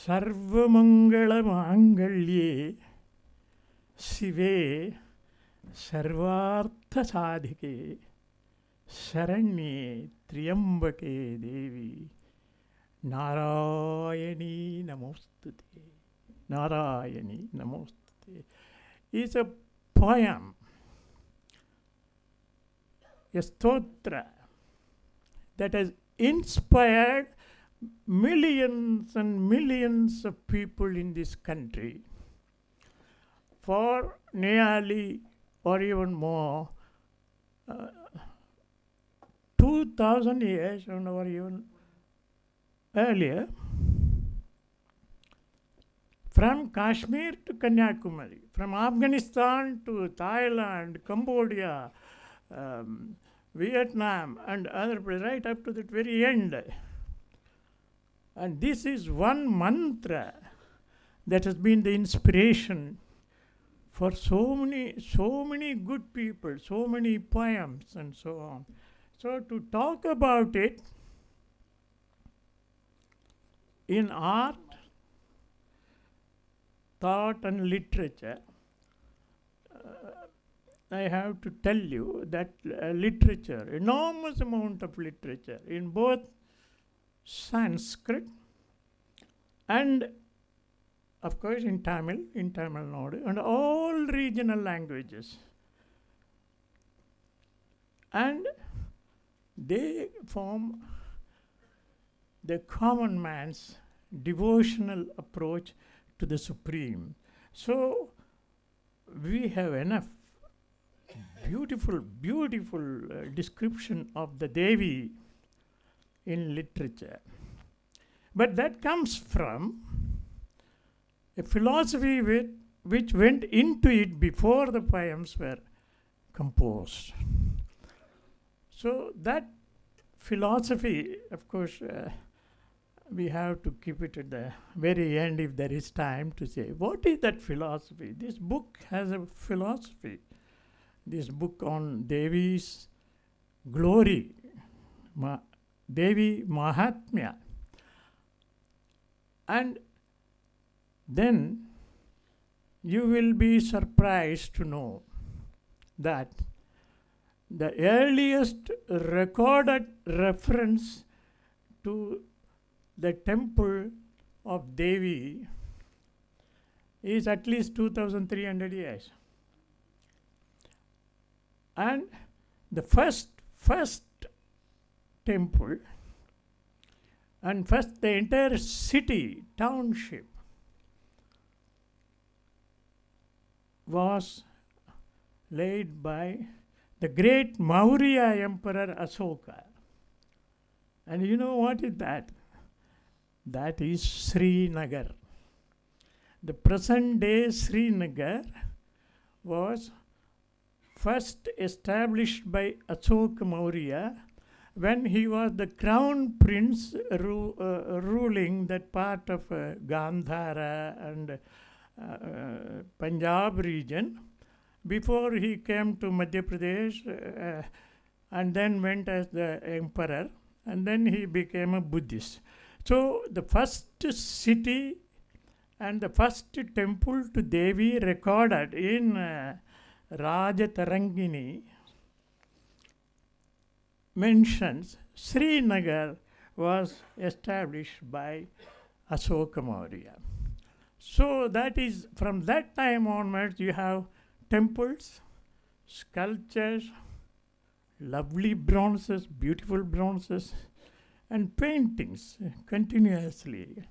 सर्वमङ्गलमाङ्गल्ये शिवे सर्वार्थसाधिके शरण्ये त्र्यम्बके देवी नारायणी नमोस्तुते. Narayani Namostute is a poem, a stotra that has inspired millions and millions of people in this country for nearly or even more 2000 years or even earlier. From Kashmir to Kanyakumari, from Afghanistan to Thailand, Cambodia, Vietnam, and other places, right up to the very end. And this is one mantra that has been the inspiration for so many good people, so many poems, and so on. So to talk about it in art, thought and literature, I have to tell you that literature, enormous amount of literature in both Sanskrit and of course in Tamil Nadu and all regional languages, and they form the common man's devotional approach to the Supreme. So we have enough beautiful description of the Devi in literature. But that comes from a philosophy which went into it before the poems were composed. So that philosophy, of course, we have to keep it at the very end if there is time to say, what is that philosophy? This book has a philosophy. This book on Devi's glory, Devi-Mahatmyam. And then you will be surprised to know that the earliest recorded reference to the temple of Devi is at least 2300 years. And the first temple and first the entire city, township was laid by the great Maurya Emperor Ashoka. And you know what is that? That is Srinagar. The present day Srinagar was first established by Ashoka Maurya when he was the crown prince ruling that part of Gandhara and Punjab region before he came to Madhya Pradesh and then went as the emperor, and then he became a Buddhist. So the first city and the first temple to Devi recorded in Rajatarangini mentions Srinagar was established by Ashoka Maurya. So that is, from that time onwards, you have temples, sculptures, lovely bronzes, beautiful bronzes, and paintings continuously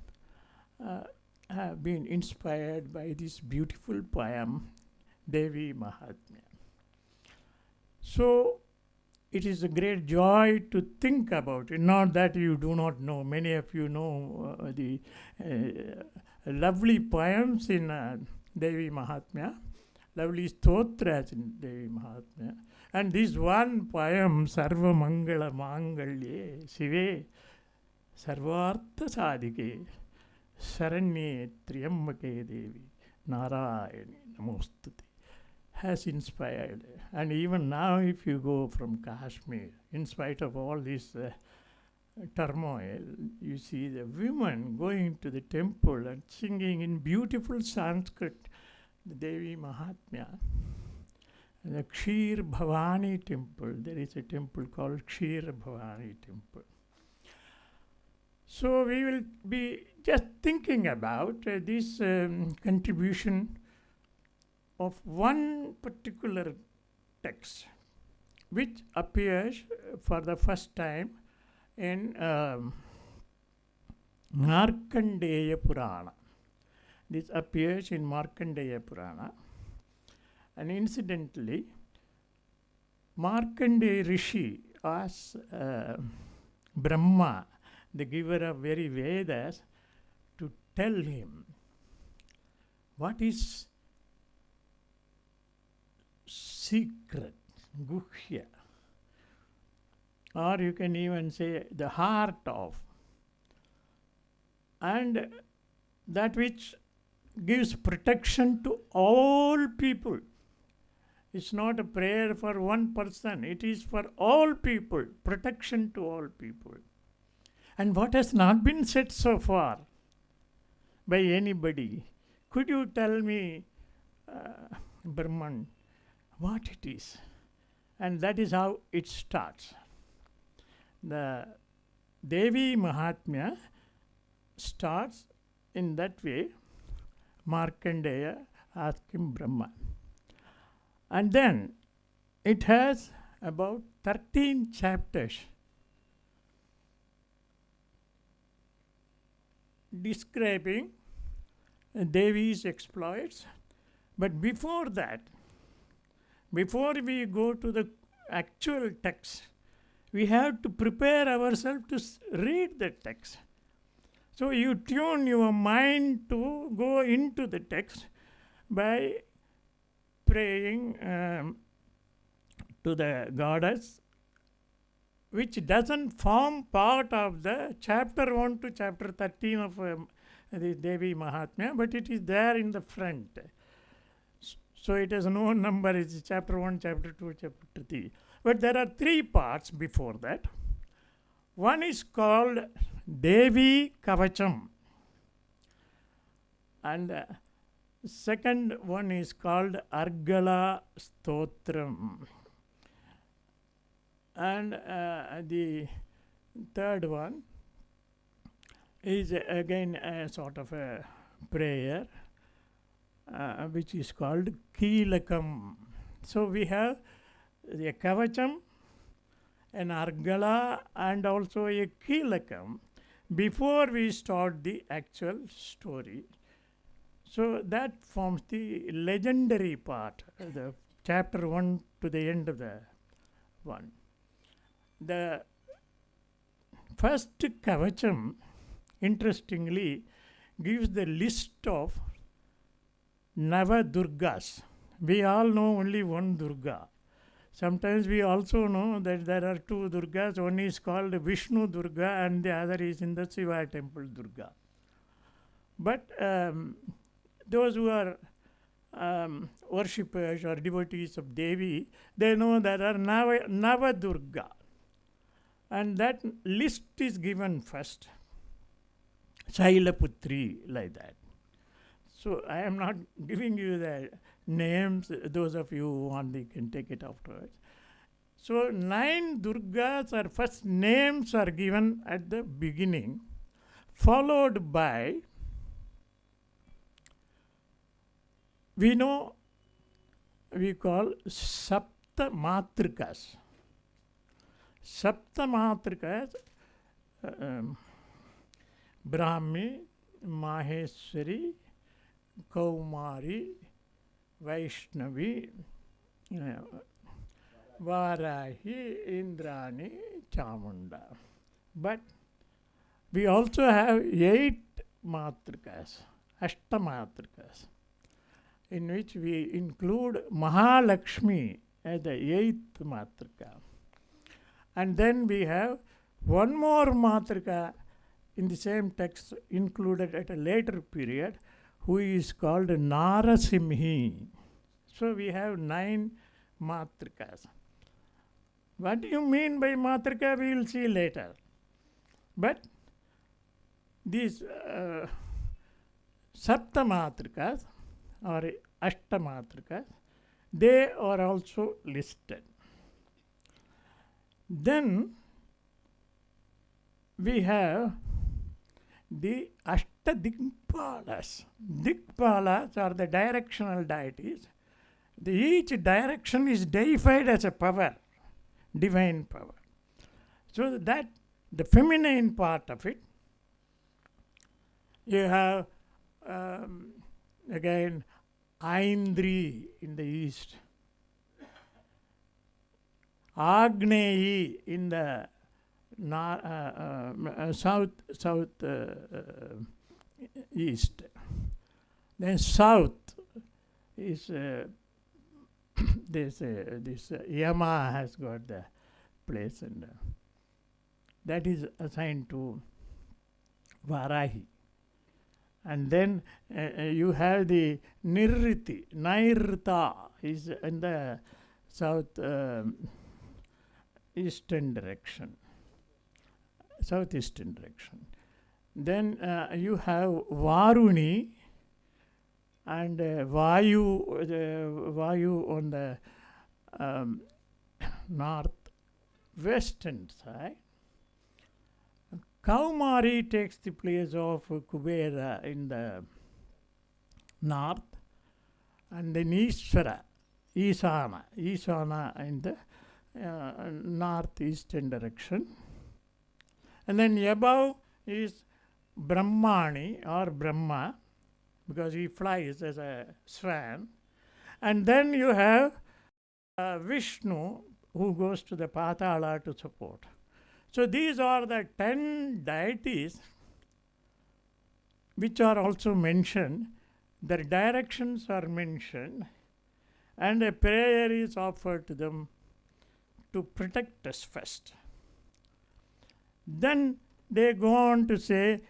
have been inspired by this beautiful poem, Devi-Mahatmyam. So it is a great joy to think about it. Not that you do not know. Many of you know the lovely poems in Devi-Mahatmyam, lovely stotras in Devi-Mahatmyam. And this one poem, Sarva Mangala Mangalye Shive Sarvartha Sadhike Sharanye Triyambake Devi Narayani Namostute, has inspired. And even now, if you go from Kashmir, in spite of all these turmoil, you see the women going to the temple and singing in beautiful Sanskrit, the Devi-Mahatmyam. The Kshir Bhavani temple, there is a temple called Kshir Bhavani temple. So we will be just thinking about this contribution of one particular text, which appears for the first time in Markandeya Purana. This appears in Markandeya Purana. And incidentally, Markandeya Rishi asked Brahma, the giver of very Vedas, to tell him what is secret, guhya, or you can even say the heart of, and that which gives protection to all people. It's not a prayer for one person, it is for all people, protection to all people. And what has not been said so far by anybody, could you tell me, Brahman, what it is? And that is how it starts. The Devi-Mahatmyam starts in that way, Markandeya asking Brahma. And then it has about 13 chapters describing Devi's exploits. But before that, before we go to the actual text, we have to prepare ourselves to read the text. So you tune your mind to go into the text by praying to the goddess, which doesn't form part of the chapter 1 to chapter 13 of the Devi-Mahatmyam, but it is there in the front. So it has no number, it's chapter 1, chapter 2, chapter 3. But there are 3 parts before that. One is called Devi Kavacham, and second one is called Argala Stotram, and the third one is again a sort of a prayer which is called Keelakam. So we have the Kavacham, an Argala, and also a Keelakam before we start the actual story. So that forms the legendary part, the chapter 1 to the end of the one. The first Kavacham, interestingly, gives the list of Nava Durgas. We all know only one Durga. Sometimes we also know that there are 2 Durgas. One is called Vishnu Durga and the other is in the Shiva temple Durga. But those who are worshippers or devotees of Devi, they know there are Nava Durga. And that list is given first. Shailaputri, like that. So I am not giving you the names. Those of you who want, they can take it afterwards. So 9 Durgas or first names are given at the beginning, followed by, we know, we call Sapta Matrikas. Sapta Matrikas, Brahmi, Maheshwari, Kaumari, Vaishnavi, Varahi, Indrani, Chamunda. But we also have 8 Matrikas, Ashtamatrikas, in which we include Mahalakshmi as the 8th Matrika. And then we have one more Matrika in the same text included at a later period, who is called Narasimhi. So we have 9 Matrikas. What do you mean by Matrika? We will see later. But these Saptamatrikas or Ashtamatrikas, they are also listed. Then we have the Ashtadikpalas. Dikpalas are the directional deities. Each direction is deified as a power, divine power. So that the feminine part of it, you have again Aindri in the east, Agneyi in the south east. Then south is this Yama has got the place, and that is assigned to Varahi. And then you have the Nirriti. Nairta is in the south eastern direction, southeastern direction. Then you have Varuni and Vayu on the north-western side. Kaumari takes the place of Kubera in the north, and then Isvara, Isana in the northeastern direction. And then above is Brahmani or Brahma, because he flies as a swan. And then you have Vishnu, who goes to the Patala to support. So these are the 10 deities which are also mentioned. Their directions are mentioned, and a prayer is offered to them to protect us first. Then they go on to say,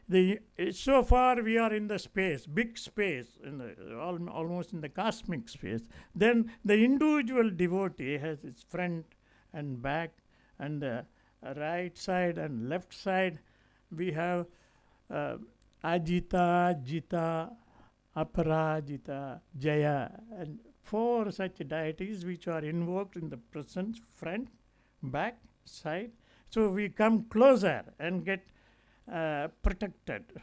so far we are in the space, big space, almost in the cosmic space. Then the individual devotee has its front and back, and the right side and left side. We have Ajita, Jita, Aparajita, Jaya, and 4 such deities which are invoked in the present, front, back, side. So we come closer and get protected.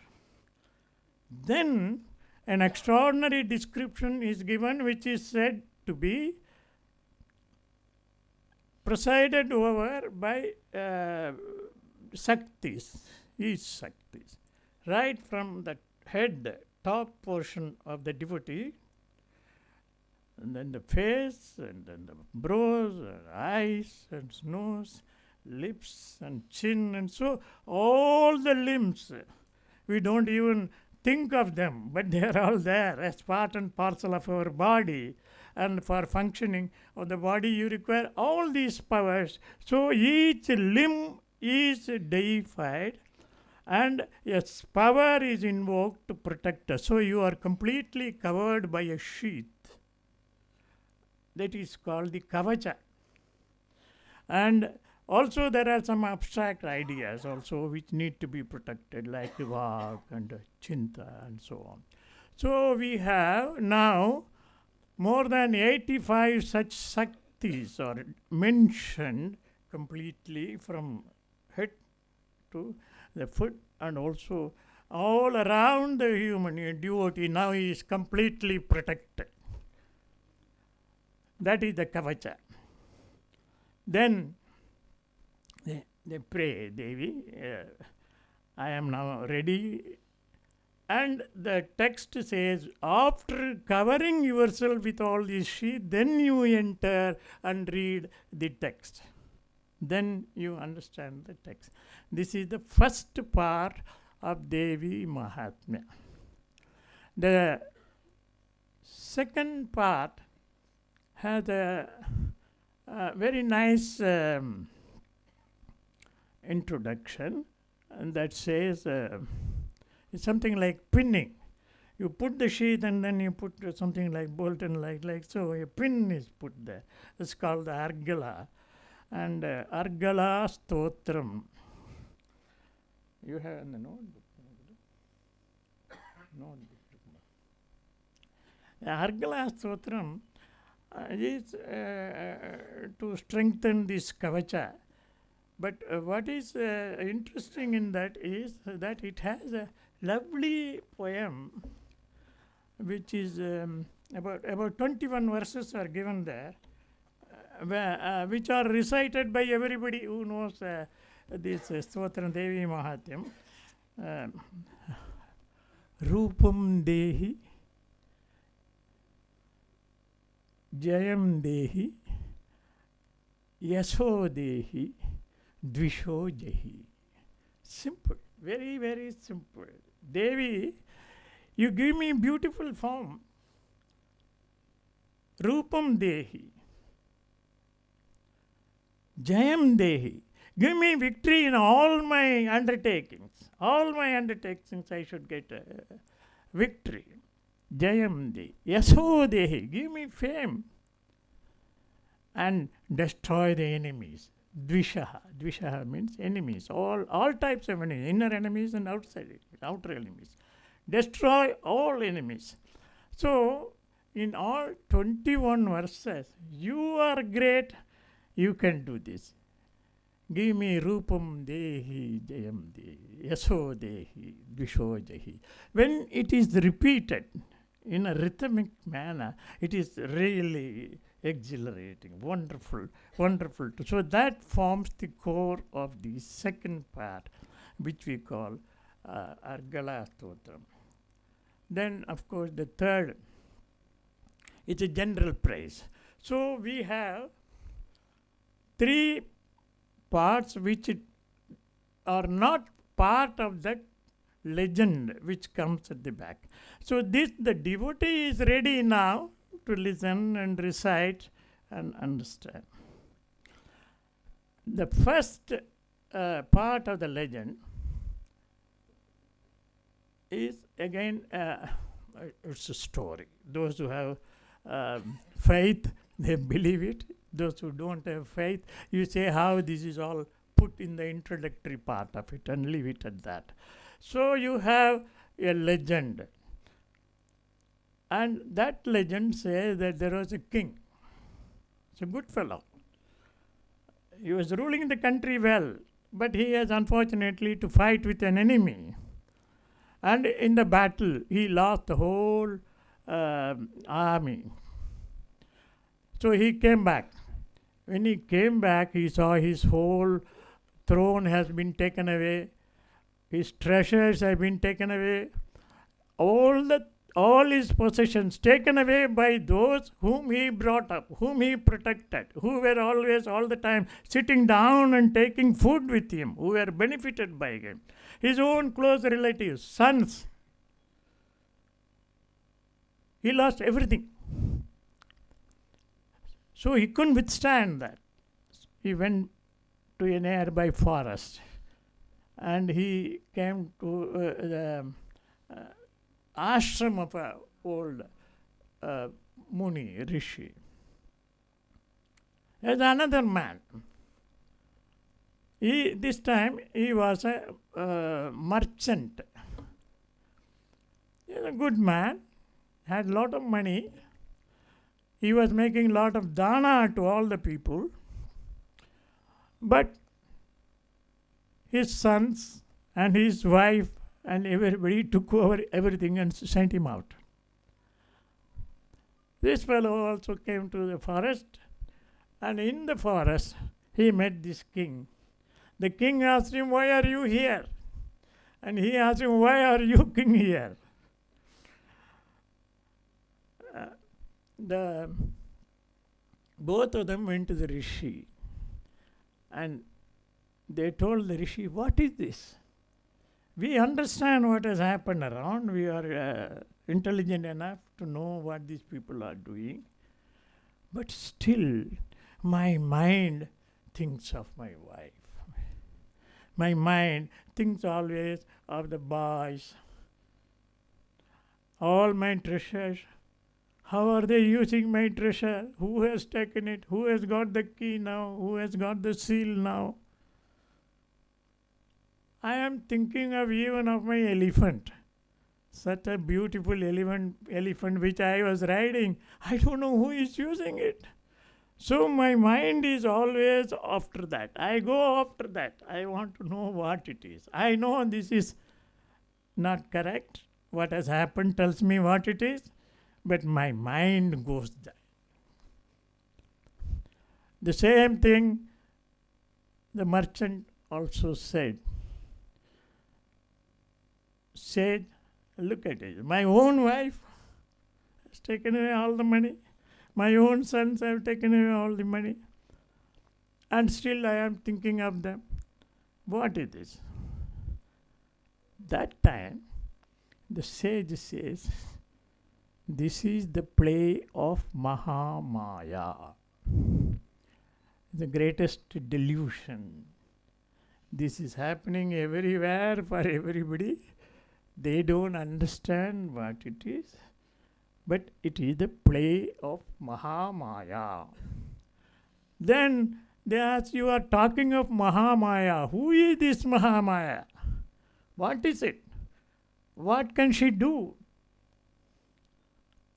Then an extraordinary description is given, which is said to be presided over by Shaktis, each Shaktis, right from the head, top portion of the devotee, and then the face, and then the brows, and eyes, and nose, lips, and chin, and so all the limbs. We don't even think of them, but they are all there as part and parcel of our body. And for functioning of the body, you require all these powers. So each limb is deified, and yes, power is invoked to protect us. So you are completely covered by a sheath. That is called the kavacha. And also there are some abstract ideas also which need to be protected, like the Vak and Chinta and so on. So we have now more than 85 such Shaktis are mentioned completely from head to the foot, and also all around the human devotee now is completely protected. That is the kavacha. Then they pray, Devi, I am now ready. And the text says, after covering yourself with all this sheath, then you enter and read the text. Then you understand the text. This is the first part of Devi-Mahatmyam. The second part has a very nice introduction, and that says it's something like pinning. You put the sheath and then you put something like bolt and like so a pin is put there. It's called the Argala. And Argala Stotram You have in the notebook. Notebook. Argala Stotram is to strengthen this kavacha. But what is interesting in that is that it has a lovely poem which is about 21 verses are given there, which are recited by everybody who knows this Stotram Devi-Mahatmyam. Rupam Dehi, Jayam Dehi, Yaso Dehi, Dvisho Jahi. Simple, very, very simple. Devi, you give me beautiful form. Rupam Dehi, Jayam Dehi. Give me victory in all my undertakings. All my undertakings I should get victory. Jayam Dehi. Yaso Dehi. Give me fame. And destroy the enemies. Dvishaha. Dvishaha means enemies. All types of enemies. Inner enemies and outer enemies. Destroy all enemies. So, in all 21 verses, you are great. You can do this. Give me Rupam Dehi, Jayam Dehi, Yaso Dehi, Dvisho Jahi. When it is repeated in a rhythmic manner, it is really exhilarating, wonderful, wonderful. So that forms the core of the second part, which we call Argala Stotram. Then, of course, the third, it's a general praise. So we have three parts which are not part of that legend which comes at the back. So the devotee is ready now to listen and recite and understand. The first part of the legend is again it's a story. Those who have faith, they believe it. Those who don't have faith, you say how this is all put in the introductory part of it and leave it at that. So you have a legend. And that legend says that there was a king. It's a good fellow. He was ruling the country well, but he has unfortunately to fight with an enemy. And in the battle, he lost the whole army. So he came back. When he came back, he saw his whole throne has been taken away. His treasures have been taken away. All his possessions taken away by those whom he brought up, whom he protected, who were always, all the time, sitting down and taking food with him, who were benefited by him. His own close relatives, sons. He lost everything. So he couldn't withstand that. He went to a nearby forest and he came to the ashram of an old Muni, Rishi. There's another man. This time he was a merchant. He was a good man, had a lot of money. He was making a lot of dana to all the people. But his sons and his wife and everybody took over everything and sent him out. This fellow also came to the forest, and in the forest he met this king. The king asked him, "Why are you here?" And he asked him, "Why are you king here?" Both of them went to the Rishi, and they told the Rishi, "What is this? We understand what has happened around. We are intelligent enough to know what these people are doing. But still, my mind thinks of my wife. My mind thinks always of the boys. All my treasures, how are they using my treasure? Who has taken it? Who has got the key now? Who has got the seal now?" I am thinking of even of my elephant. Such a beautiful elephant which I was riding. I don't know who is using it. So my mind is always after that. I go after that. I want to know what it is. I know this is not correct. What has happened tells me what it is, but my mind goes there. The same thing the merchant also said. Said, look at it. My own wife has taken away all the money. My own sons have taken away all the money. And still I am thinking of them. What is this? That time, the sage says, this is the play of Mahamaya, the greatest delusion. This is happening everywhere for everybody. They don't understand what it is, but it is the play of Mahamaya. Then they ask, you are talking of Mahamaya. Who is this Mahamaya? What is it? What can she do?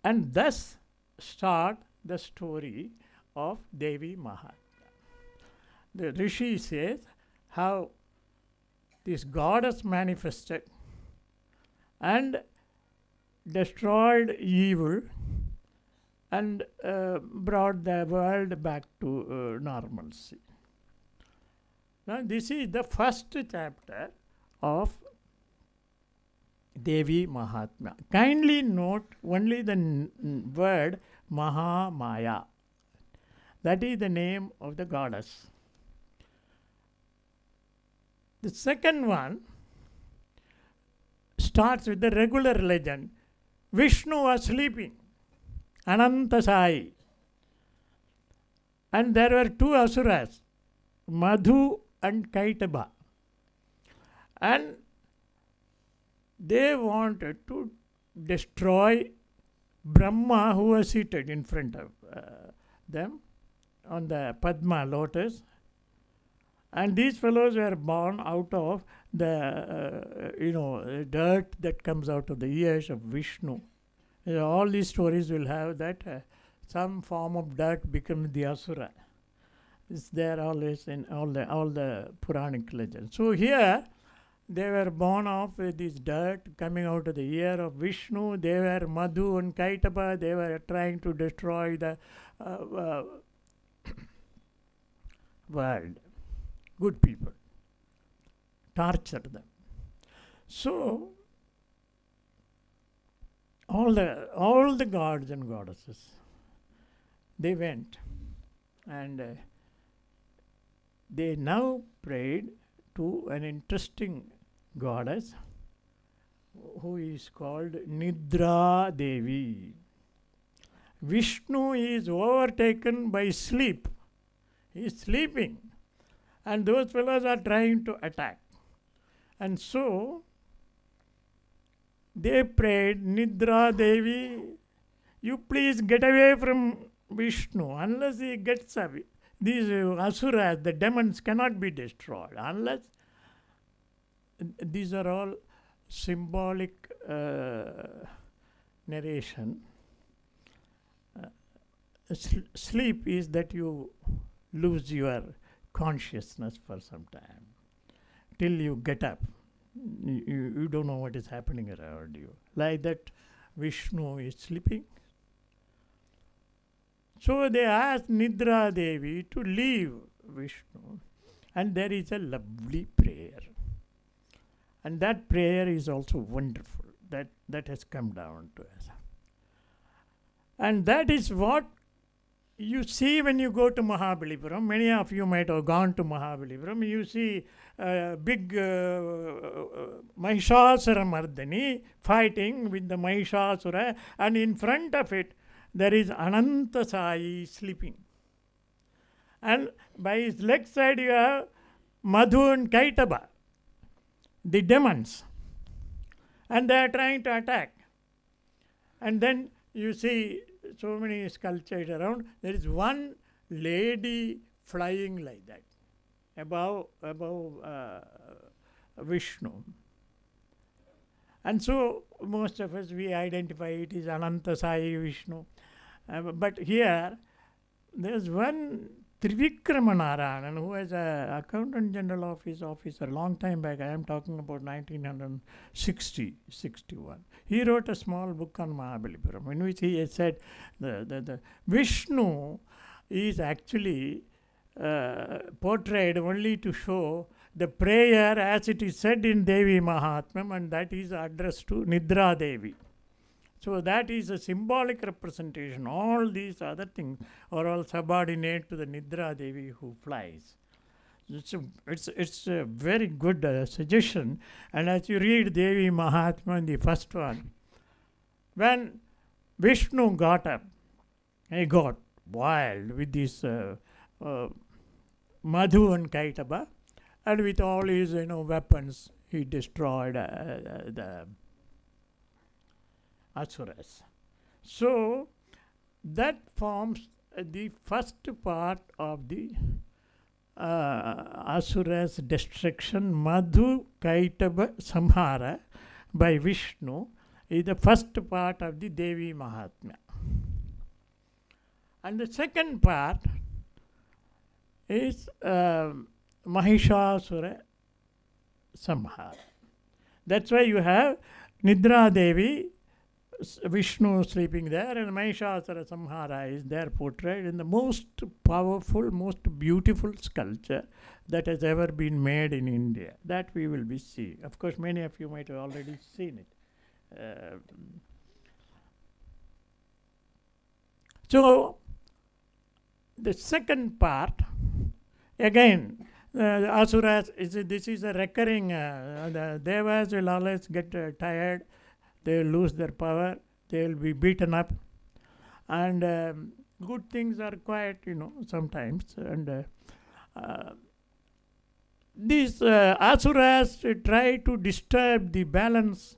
And thus start the story of Devi-Mahatmyam. The Rishi says how this goddess manifested and destroyed evil and brought the world back to normalcy. Now, this is the first chapter of Devi-Mahatmyam. Kindly note only the word Mahamaya. That is the name of the goddess. The second one starts with the regular legend. Vishnu was sleeping, Anantasai. And there were two asuras, Madhu and Kaitaba. And they wanted to destroy Brahma, who was seated in front of them on the Padma lotus. And these fellows were born out of the dirt that comes out of the ears of Vishnu. All these stories will have that some form of dirt becomes the asura. It's there always in all the Puranic legends. So here they were born off with this dirt coming out of the ear of Vishnu. They were Madhu and Kaitaba. They were trying to destroy the world. Good people. Torture them. So all the gods and goddesses, they went and they now prayed to an interesting goddess who is called Nidra Devi. Vishnu is overtaken by sleep. He is sleeping. And those fellows are trying to attack. And so they prayed, Nidra Devi, you please get away from Vishnu. Unless he gets away, these asuras, the demons, cannot be destroyed. Unless these are all symbolic narration. Sleep is that you lose your consciousness for some time till you get up. You don't know what is happening around you. Like that, Vishnu is sleeping. So they asked Nidra Devi to leave Vishnu, and there is a lovely prayer. And that prayer is also wonderful. That has come down to us. And that is what you see when you go to Mahabalipuram. Many of you might have gone to Mahabalipuram. You see big Mahishasura Mardani fighting with the Mahishasura, and in front of it there is Anantasai sleeping. And by his leg side you have Madhu and Kaitaba, the demons. And they are trying to attack. And then you see so many sculptures around. There is one lady flying like that above Vishnu. And so most of us, we identify it as Ananta Sai Vishnu. But here, there's one Trivikrama Narayanan who was a Accountant General of his office a long time back. I am talking about 1960, 61. He wrote a small book on Mahabalipuram in which he has said the Vishnu is actually portrayed only to show the prayer as it is said in Devi-Mahatmyam, and that is addressed to Nidra Devi. So that is a symbolic representation. All these other things are all subordinate to the Nidra Devi who flies. It's a very good suggestion. And as you read Devi-Mahatmyam, the first one, when Vishnu got up, he got wild with this Madhu and Kaitaba, and with all his weapons, he destroyed the Asuras. So that forms the first part of the Asuras destruction. Madhu Kaitaba Samhara by Vishnu is the first part of the Devi-Mahatmya. And the second part is Mahishasura Samhara. That's why you have Nidra Devi, Vishnu sleeping there, and Mahishasura Samhara is there portrayed in the most powerful, most beautiful sculpture that has ever been made in India. That we will be seeing. Of course, many of you might have already seen it. So, the second part, again, Asuras, this is a recurring, the Devas will always get tired, they will lose their power, they will be beaten up, and good things are quiet, sometimes. And these Asuras try to disturb the balance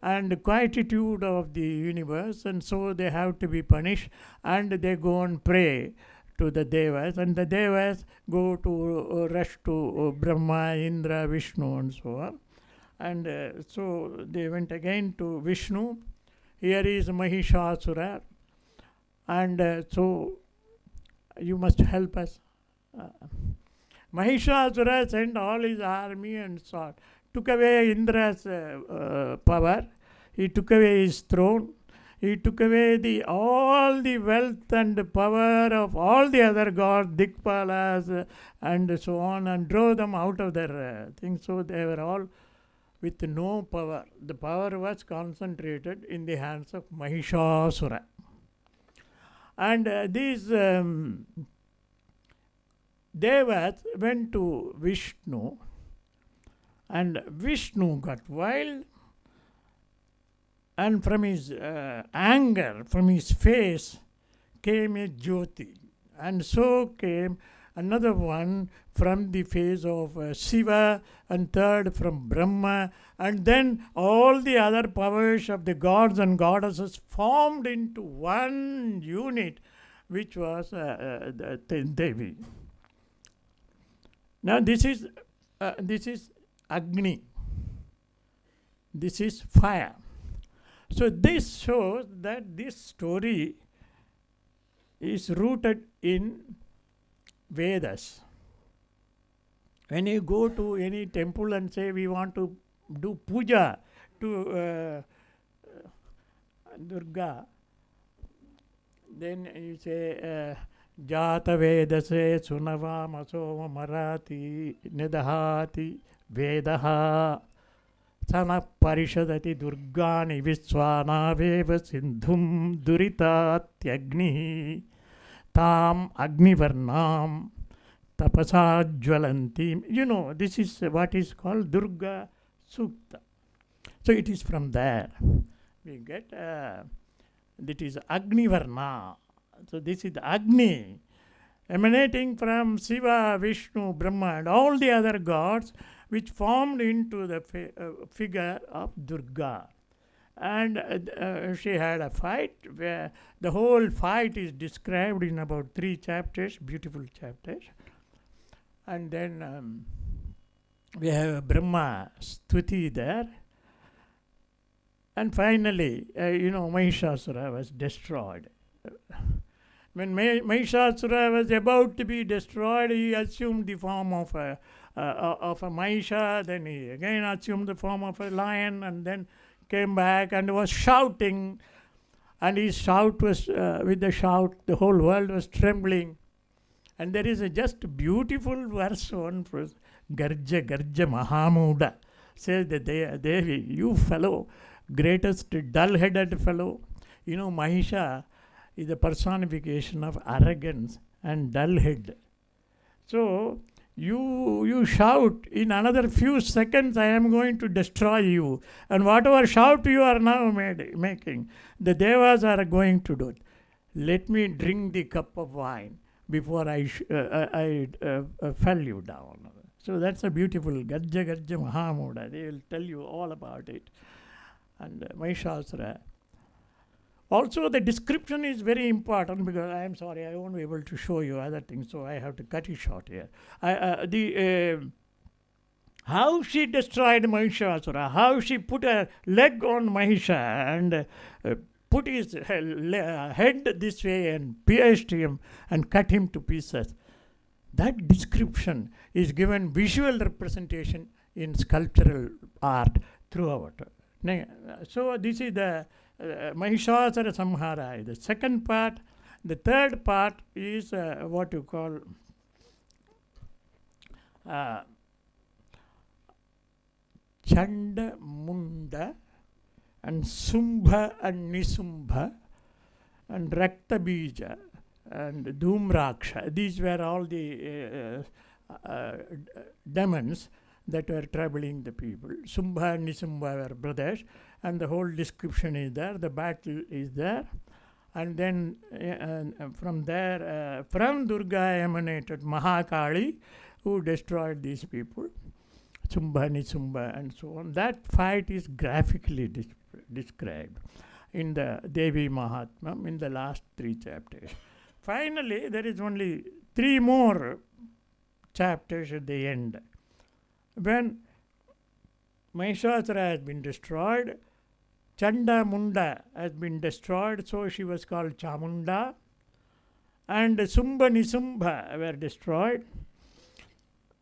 and quietude of the universe, and so they have to be punished, and they go and pray to the Devas, and the Devas go to rush to Brahma, Indra, Vishnu, and so on. And so they went again to Vishnu. Here is Mahishasura, and so you must help us. Mahishasura sent all his army and sword, took away Indra's power, he took away his throne, he took away all the wealth and power of all the other gods, Dikpalas, and so on, and drove them out of their things. So they were all with no power. The power was concentrated in the hands of Mahishasura. And these Devas went to Vishnu, and Vishnu got wild, and from his anger, from his face, came a Jyoti. And so came another one from the face of Shiva, and third from Brahma, and then all the other powers of the gods and goddesses formed into one unit, which was the Devi. Now this is Agni. This is fire. So this shows that this story is rooted in Vedas. When you go to any temple and say we want to do puja to Durga, then you say Jata Vedase Sunavam Asoma Marati Nidahati Vedaha Sana Parishadati Durgani Viswana Veva Sindhum Duritatyagni Tam Agnivarnam Tapasa Jwalantim. This is what is called Durga Sukta. So it is from there we get that is Agnivarna. So this is Agni emanating from Shiva, Vishnu, Brahma, and all the other gods, which formed into the figure of Durga. And she had a fight where the whole fight is described in about 3 chapters, beautiful chapters. And then we have Brahma Stuti there. And finally, Mahishasura was destroyed. When Mahishasura was about to be destroyed, he assumed the form of a Mahisha, then he again assumed the form of a lion, and then came back and was shouting. And his shout was, with the shout, the whole world was trembling. And there is a just beautiful verse on Garja Garja Mahamuda. Says that Devi, you fellow, greatest dull-headed fellow. Mahisha is the personification of arrogance and dull-head. So, you shout, in another few seconds I am going to destroy you. And whatever shout you are now making, the Devas are going to do it. Let me drink the cup of wine before I fell you down. So that's a beautiful Garja Garja Mahamuda. They will tell you all about it. And Mahishasura. Also, the description is very important, because I am sorry, I won't be able to show you other things, so I have to cut it short here. How she destroyed Mahishasura, how she put a leg on Mahisha and put his head this way and pierced him and cut him to pieces. That description is given visual representation in sculptural art throughout. So this is the Mahishasura Samhara. The second part. The third part is what you call Chanda, Munda, and Sumbha and Nisumbha, and Raktabija and Dhumraksha. These were all the demons that were troubling the people. Sumbha and Nisumbha were brothers, and the whole description is there. The battle is there. And then from there, from Durga emanated Mahakali, who destroyed these people. Sumbha, Nisumba, and so on. That fight is graphically described in the Devi-Mahatmyam in the last 3 chapters. Finally, there is only 3 more chapters at the end. When Mahishasura has been destroyed, Chanda Munda has been destroyed, so she was called Chamunda, and Sumbha Nisumba were destroyed,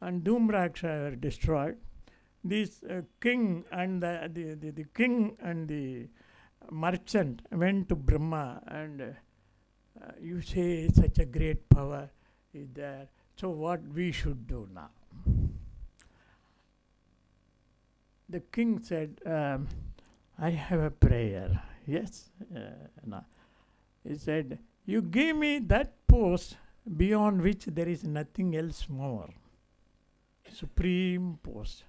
and Dhumraksha were destroyed. This king and the king and the merchant went to Brahma, and you say such a great power is there, so what we should do now? The king said, I have a prayer. Yes? No. He said, you give me that post beyond which there is nothing else more. Supreme post.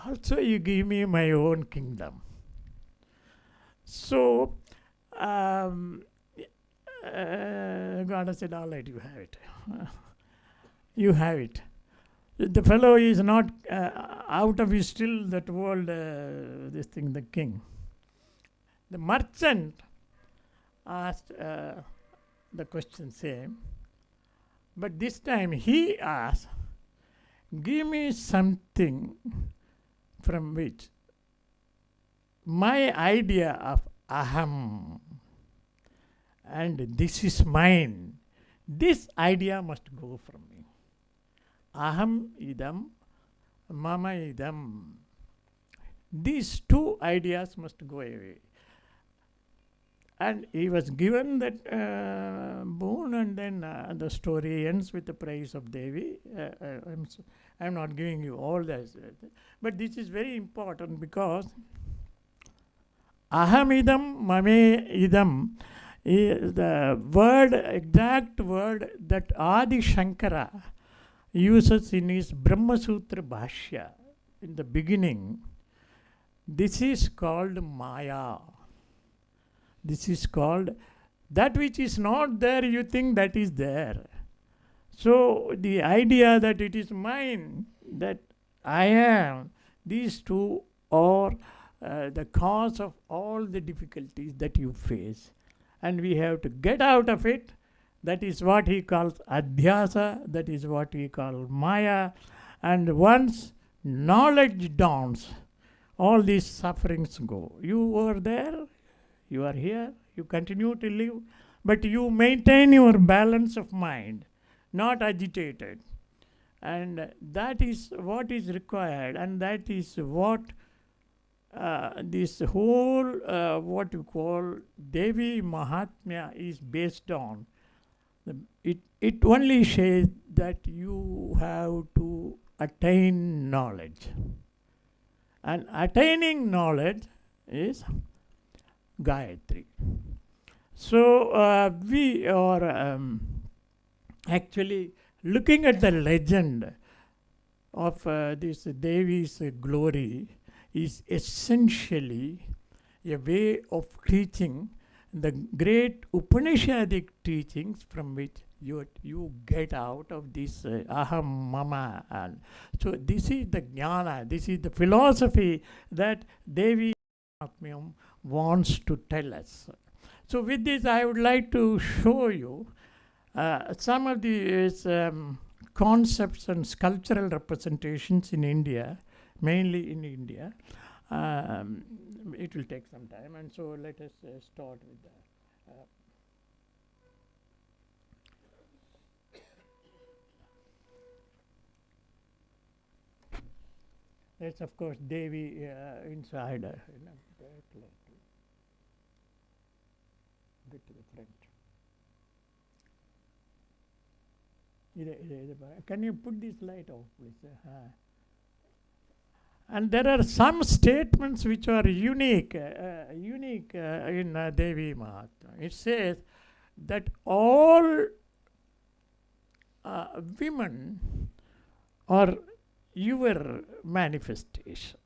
Also, you give me my own kingdom. So, God said, all right, you have it. You have it. The fellow is not out of his still that world, the king. The merchant asked the question same, but this time he asked, give me something from which my idea of aham and this is mine, this idea must go from me. Aham idam, mama idam. These 2 ideas must go away. And he was given that boon, and then the story ends with the praise of Devi. I'm not giving you all this, but this is very important, because aham idam, mame idam is the word, exact word that Adi Shankara uses in his Brahma Sutra Bhashya in the beginning. This is called Maya. This is called that which is not there, you think that is there. So the idea that it is mine, that I am, these 2 are the cause of all the difficulties that you face. And we have to get out of it. That is what he calls adhyasa, that is what he calls maya, And once knowledge dawns, all these sufferings go. You were there, you are here, you continue to live, but you maintain your balance of mind, not agitated. And that is what is required, and that is what this whole what you call Devi-Mahatmya is based on. It only says that you have to attain knowledge. And attaining knowledge is Gayatri. So we are actually looking at the legend of this Devi's glory is essentially a way of teaching the great Upanishadic teachings from which you get out of this aham mama. And so this is the jnana, this is the philosophy that Devi-Mahatmyam wants to tell us. So with this I would like to show you some of these concepts and sculptural representations in India, mainly in India. It will take some time, and so let us start with that. That's of course Devi inside. Get to the front. Can you put this light off, please? And there are some statements which are unique in Devi-Mahatmyam. It says that all women are your manifestation.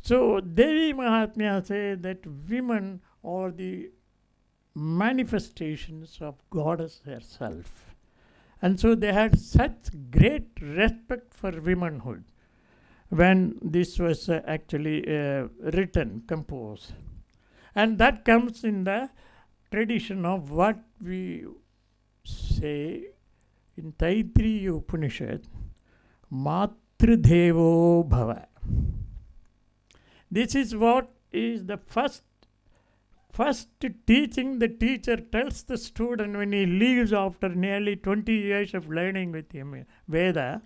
So Devi-Mahatmyam says that women are the manifestations of Goddess herself. And so they had such great respect for womanhood when this was actually written, composed. And that comes in the tradition of what we say in Taittiriya Upanishad, Matrudevo Bhava. This is what is the first teaching the teacher tells the student when he leaves after nearly 20 years of learning with him Veda.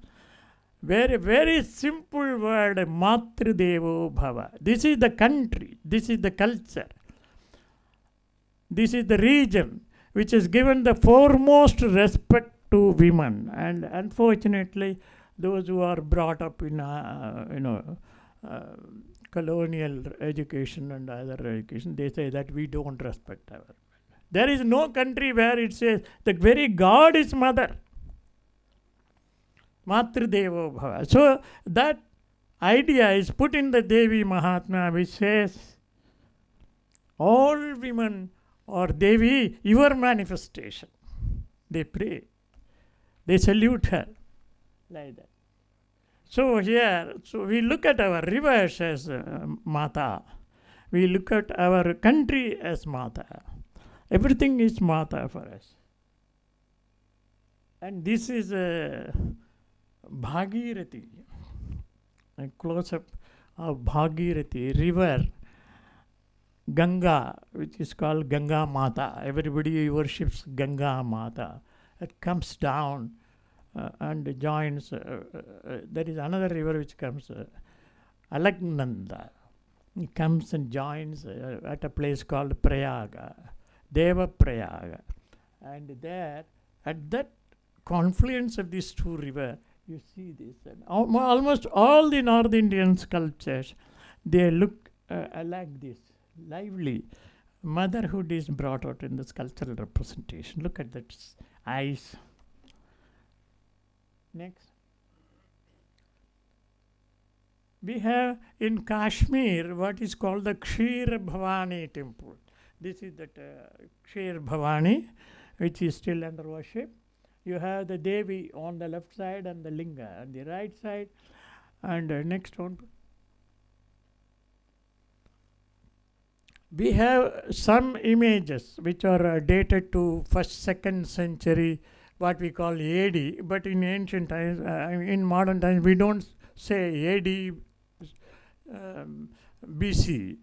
Very, very simple word, Matrudevo Bhava. This is the country, this is the culture, this is the region which has given the foremost respect to women. And unfortunately, those who are brought up in, colonial education and other education, they say that we don't respect our women. There is no country where it says the very God is mother. Matrudevo Bhava. So that idea is put in the Devi-Mahatmyam, which says all women are Devi, your manifestation. They pray, they salute her like that. So here, so we look at our rivers as Mata. We look at our country as Mata. Everything is Mata for us. And this is Bhagirathi, a close-up of Bhagirathi river, Ganga, which is called Ganga Mata. Everybody worships Ganga Mata. It comes down and joins. There is another river which comes, Alagnanda. It comes and joins at a place called Prayaga, Deva Prayaga. And there, at that confluence of these two rivers, you see this. And almost all the North Indian sculptures, they look like this, lively. Motherhood is brought out in the sculptural representation. Look at that eyes. Next. We have in Kashmir what is called the Kshir Bhavani temple. This is that Kshir Bhavani, which is still under worship. You have the Devi on the left side and the Linga on the right side. And next one. We have some images which are dated to 1st, 2nd century what we call AD, but in ancient times, in modern times, we don't say AD BC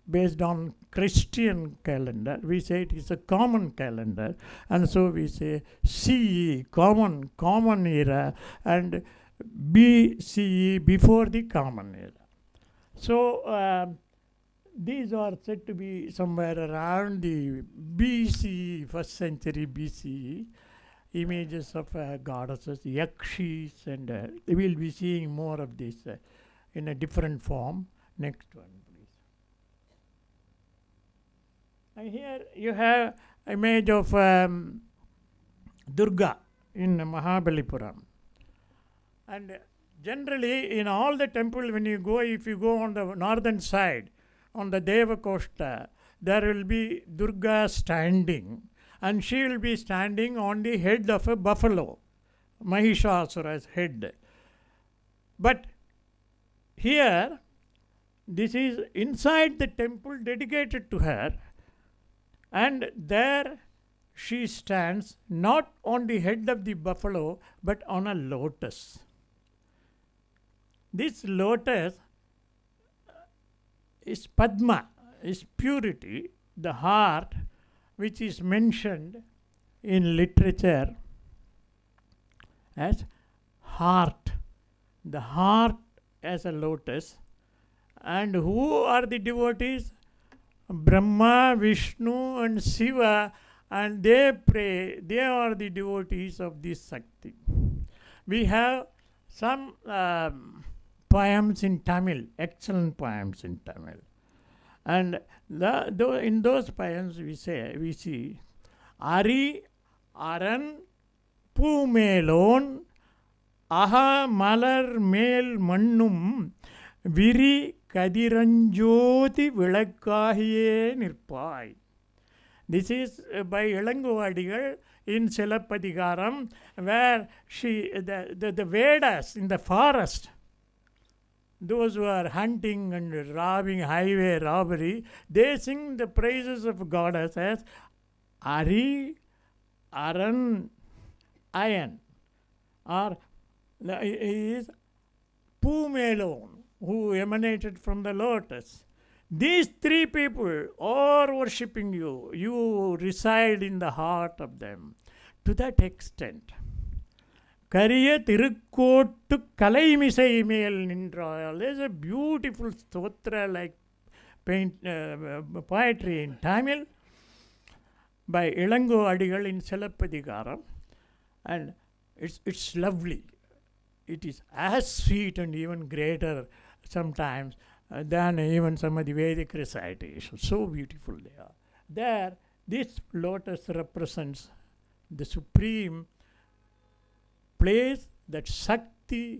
based on Christian calendar. We say it is a common calendar, and so we say CE, common era, and BCE, before the common era. So these are said to be somewhere around the BCE, first century BCE, images of goddesses, yakshis, and we will be seeing more of this in a different form. Next one, please. And here you have image of Durga in Mahabalipuram. And generally in all the temples, when you go, if you go on the northern side, on the Deva Costa, there will be Durga standing, and she will be standing on the head of a buffalo, Mahishasura's head. But here, this is inside the temple dedicated to her, and there she stands not on the head of the buffalo, but on a lotus. This lotus is Padma, is purity, the heart, which is mentioned in literature as heart. The heart as a lotus. And who are the devotees? Brahma, Vishnu, and Shiva, and they pray. They are the devotees of this Shakti. We have some poems in Tamil, excellent poems in Tamil. And in those poems we see Ari Aran Pumelon Aha Malar Mel Mannum Viri Kadiranjoti Vilakkahiye Nirpai. This is by Ilangovadigal in Silappadigaram, where the Vedas in the forest, those who are hunting and robbing, highway robbery, they sing the praises of goddess as Ari, Aran, Ayan, or is Pumelon, who emanated from the lotus. These three people are worshipping you. You reside in the heart of them. To that extent, Kariya Tirukkotu Kalaimissai Mel Nindrayal. There's a beautiful stotra like poetry in Tamil by Ilango Adigal in Silappadigaram, and it's lovely. It is as sweet and even greater sometimes than even some of the Vedic recitations. So beautiful they are. There, this lotus represents the supreme place that Shakti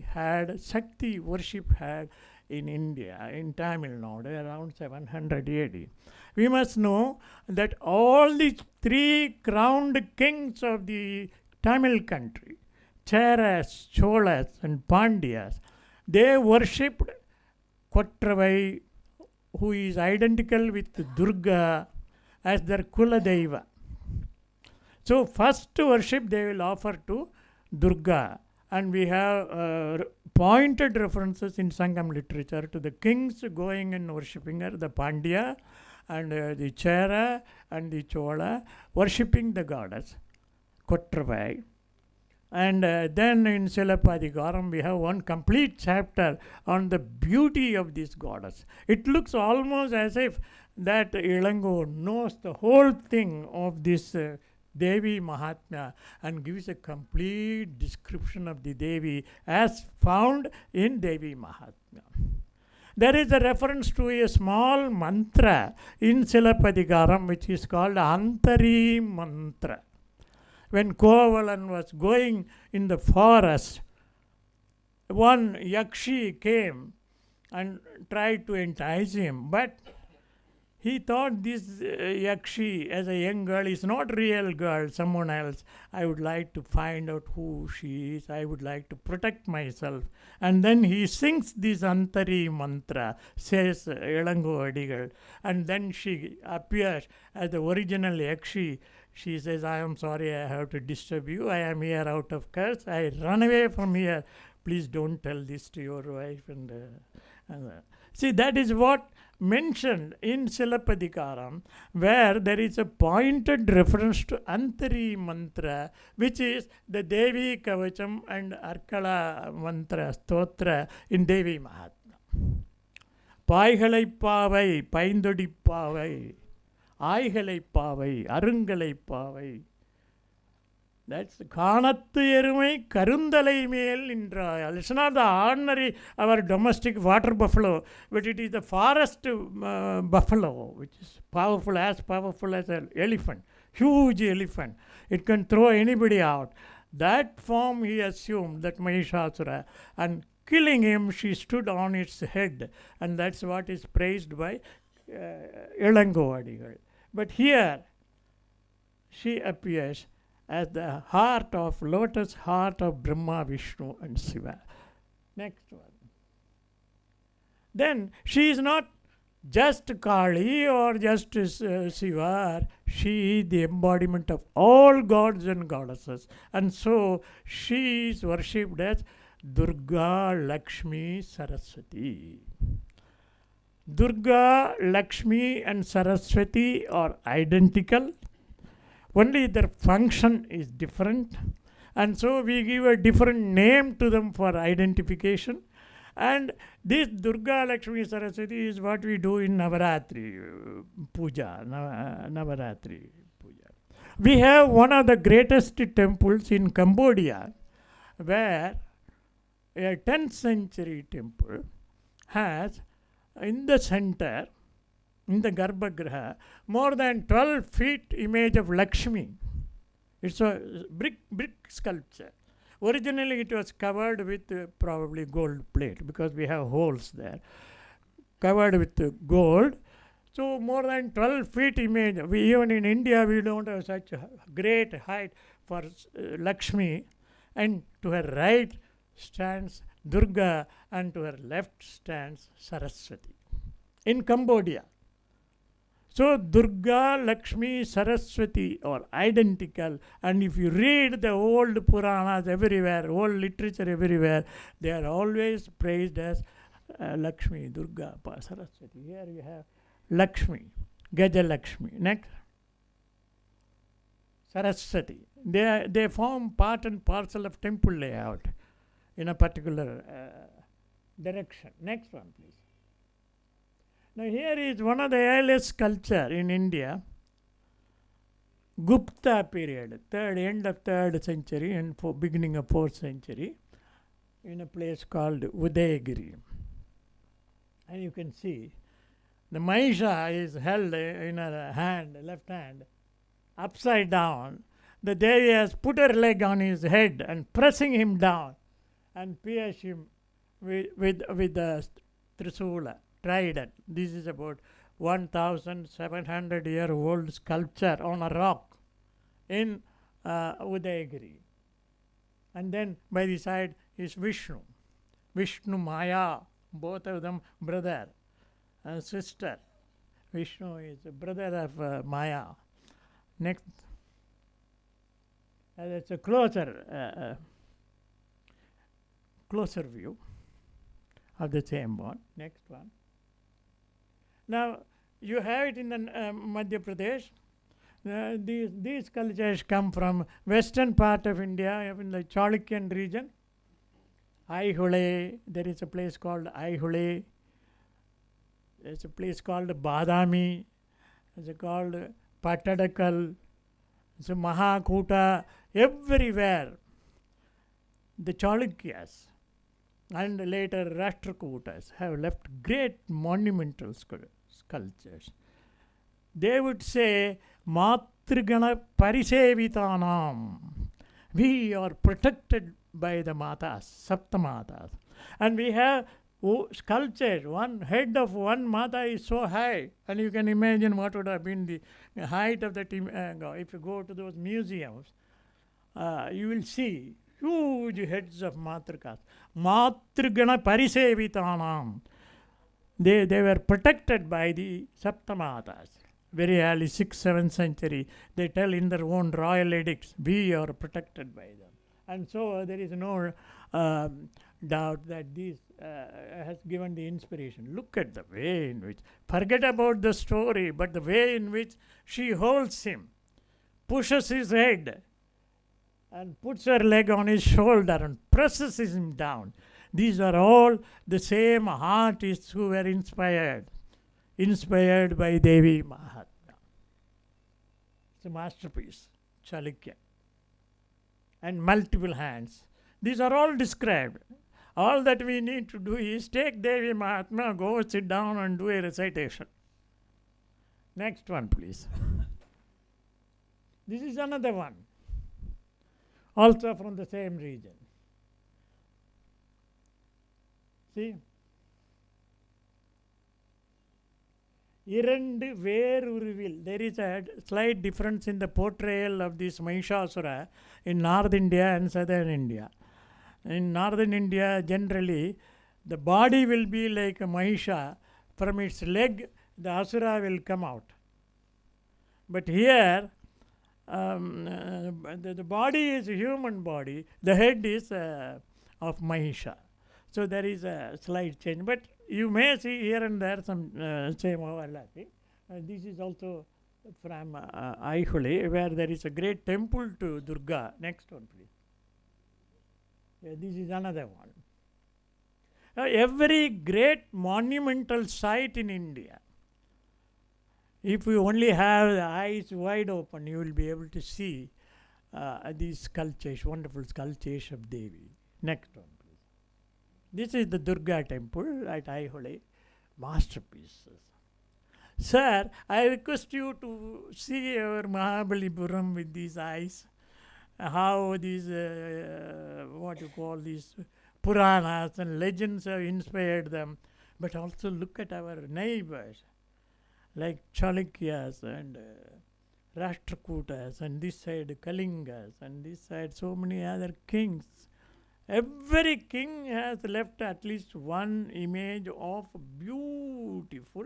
worship had in India, in Tamil Nadu, around 700 AD. We must know that all the three crowned kings of the Tamil country, Cheras, Cholas, and Pandyas, they worshipped Kottravai, who is identical with Durga as their Kuladeva. So first worship they will offer to Durga, and we have pointed references in Sangam literature to the kings going and worshipping her, the Pandya and the Chera and the Chola, worshipping the goddess Kottravai. And then in Silappadigaram we have one complete chapter on the beauty of this goddess. It looks almost as if that Ilango knows the whole thing of this Devi-Mahatmyam and gives a complete description of the Devi as found in Devi-Mahatmyam. There is a reference to a small mantra in Silappadigaram which is called Antari Mantra. When Kovalan was going in the forest, one Yakshi came and tried to entice him, but he thought this Yakshi, as a young girl, is not real girl, someone else. I would like to find out who she is. I would like to protect myself. And then he sings this Antari Mantra, says Ilango Adigal. And then she appears as the original Yakshi. She says, I am sorry, I have to disturb you. I am here out of curse. I run away from here. Please don't tell this to your wife. See, that is what mentioned in Silapadikaram, where there is a pointed reference to Antari mantra, which is the Devi Kavacham and Arkala mantra, stotra in Devi-Mahatmyam. பாய்களை பாவை பைந்தொடி பாவை ஆய்களை பாவை அருங்கலை பாவை. That's காணத்து எருமை கருந்தலை மேல் நின்றாயால். It's not the ordinary, our domestic water buffalo, but it is the forest buffalo, which is powerful as an elephant, huge elephant. It can throw anybody out. That form he assumed, that Mahishasura, and killing him, she stood on its head, and that's what is praised by Elangovadigal. But here, she appears as the lotus heart of Brahma, Vishnu and Shiva. Next one. Then she is not just Kali or just Shiva. She is the embodiment of all gods and goddesses. And so she is worshipped as Durga, Lakshmi, Saraswati. Durga, Lakshmi and Saraswati are identical. Only their function is different, and so we give a different name to them for identification. And this Durga, Lakshmi, Saraswati is what we do in Navaratri Puja. Navaratri Puja. We have one of the greatest temples in Cambodia, where a 10th century temple has in the center, in the Garbhagriha, more than 12 feet image of Lakshmi. It's a brick sculpture. Originally it was covered with probably gold plate, because we have holes there. Covered with gold. So more than 12 feet image. Even in India we don't have such a great height for Lakshmi. And to her right stands Durga, and to her left stands Saraswati. In Cambodia. So Durga, Lakshmi, Saraswati are identical, and if you read the old Puranas everywhere, old literature everywhere, they are always praised as Lakshmi, Durga, Saraswati. Here you have Lakshmi, Gaja Lakshmi. Next, Saraswati. They form part and parcel of temple layout in a particular direction. Next one, please. Now here is one of the earliest sculpture in India, Gupta period, end of 3rd century and beginning of 4th century, in a place called Udayagiri. And you can see the Mahisha is held in her hand, left hand, upside down. The Devi has put her leg on his head and pressing him down and pierce him with the Trisula. Trident. This is about 1,700-year-old sculpture on a rock in Udayagiri. And then by the side is Vishnu. Vishnu Maya, both of them brother and sister. Vishnu is the brother of Maya. Next. That's a closer view of the same one. Next one. Now, you have it in the Madhya Pradesh. These sculptures come from western part of India, in the Chalukyan region. Aihole, there is a place called Aihole. There's a place called Badami. There's called Patadakal. There's a Mahakuta. Everywhere, the Chalukyas and later Rashtrakutas have left great monumental sculptures. They would say, Matrigana Parisevitanam. We are protected by the Matas, Saptamatas. And we have sculptures. One head of one Mata is so high, and you can imagine what would have been the height of that. If you go to those museums, you will see huge heads of Matrikas. Matrigana Parisevitanam. They were protected by the Saptamatas. very early 6th, 7th century, they tell in their own royal edicts, we are protected by them. And so there is no doubt that this has given the inspiration. Look at the way in which, forget about the story, but the way in which she holds him, pushes his head, and puts her leg on his shoulder and presses him down. These are all the same artists who were inspired by Devi-Mahatmyam. It's a masterpiece, Chalukya. And multiple hands. These are all described. All that we need to do is take Devi-Mahatmyam, go sit down and do a recitation. Next one, please. This is another one, also from the same region. See? இரண்டு வேறுருவில். There is a slight difference in the portrayal of this Mahishasura in North India and Southern India. In Northern India, generally, the body will be like a Mahisha. From its leg, the Asura will come out. But here, the body is a human body, the head is of Mahisha. So there is a slight change. But you may see here and there some same overlapping. This is also from Aihole, where there is a great temple to Durga. Next one, please. This is another one. Every great monumental site in India, if you only have the eyes wide open, you will be able to see these sculptures, wonderful sculptures of Devi. Next one, please. This is the Durga temple at Aihole. Masterpieces. Sir, I request you to see our Mahabalipuram with these eyes. How these, what you call these Puranas and legends have inspired them. But also look at our neighbors, like Chalukyas and Rashtrakutas, and this side Kalingas, and this side so many other kings. Every king has left at least one image of beautiful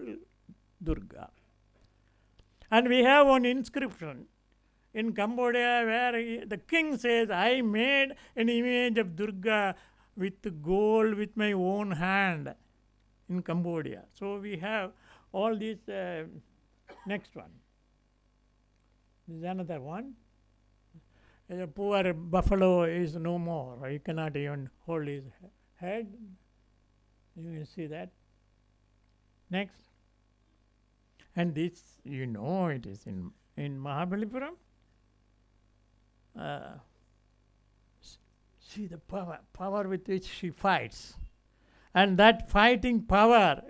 Durga. And we have one inscription in Cambodia where the king says, I made an image of Durga with gold with my own hand in Cambodia. So we have all these. Next one. This is another one. The poor buffalo is no more. He cannot even hold his head. You can see that. Next. And this, you know, it is in Mahabalipuram. See the power with which she fights. And that fighting power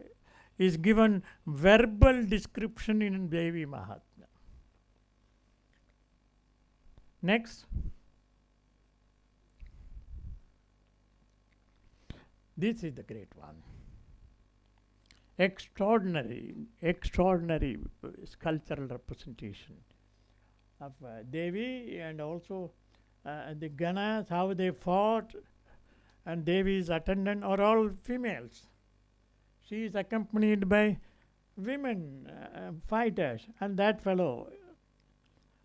is given verbal description in Devi-Mahatmyam. Next. This is the great one. Extraordinary sculptural representation of Devi, and also the Ganas, how they fought, and Devi's attendant are all females. She is accompanied by women fighters, and that fellow,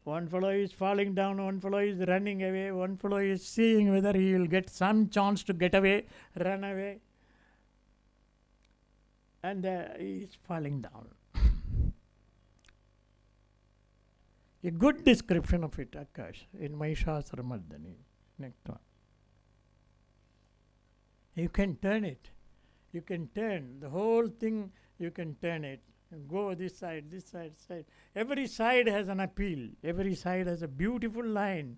one fellow is falling down, one fellow is running away, one fellow is seeing whether he will get some chance to get away, run away, and he is falling down. A good description of it occurs in Mahishasuramarddini. Next one. You can turn it. You can turn the whole thing, you can turn it. Go this side, side. Every side has an appeal. Every side has a beautiful line.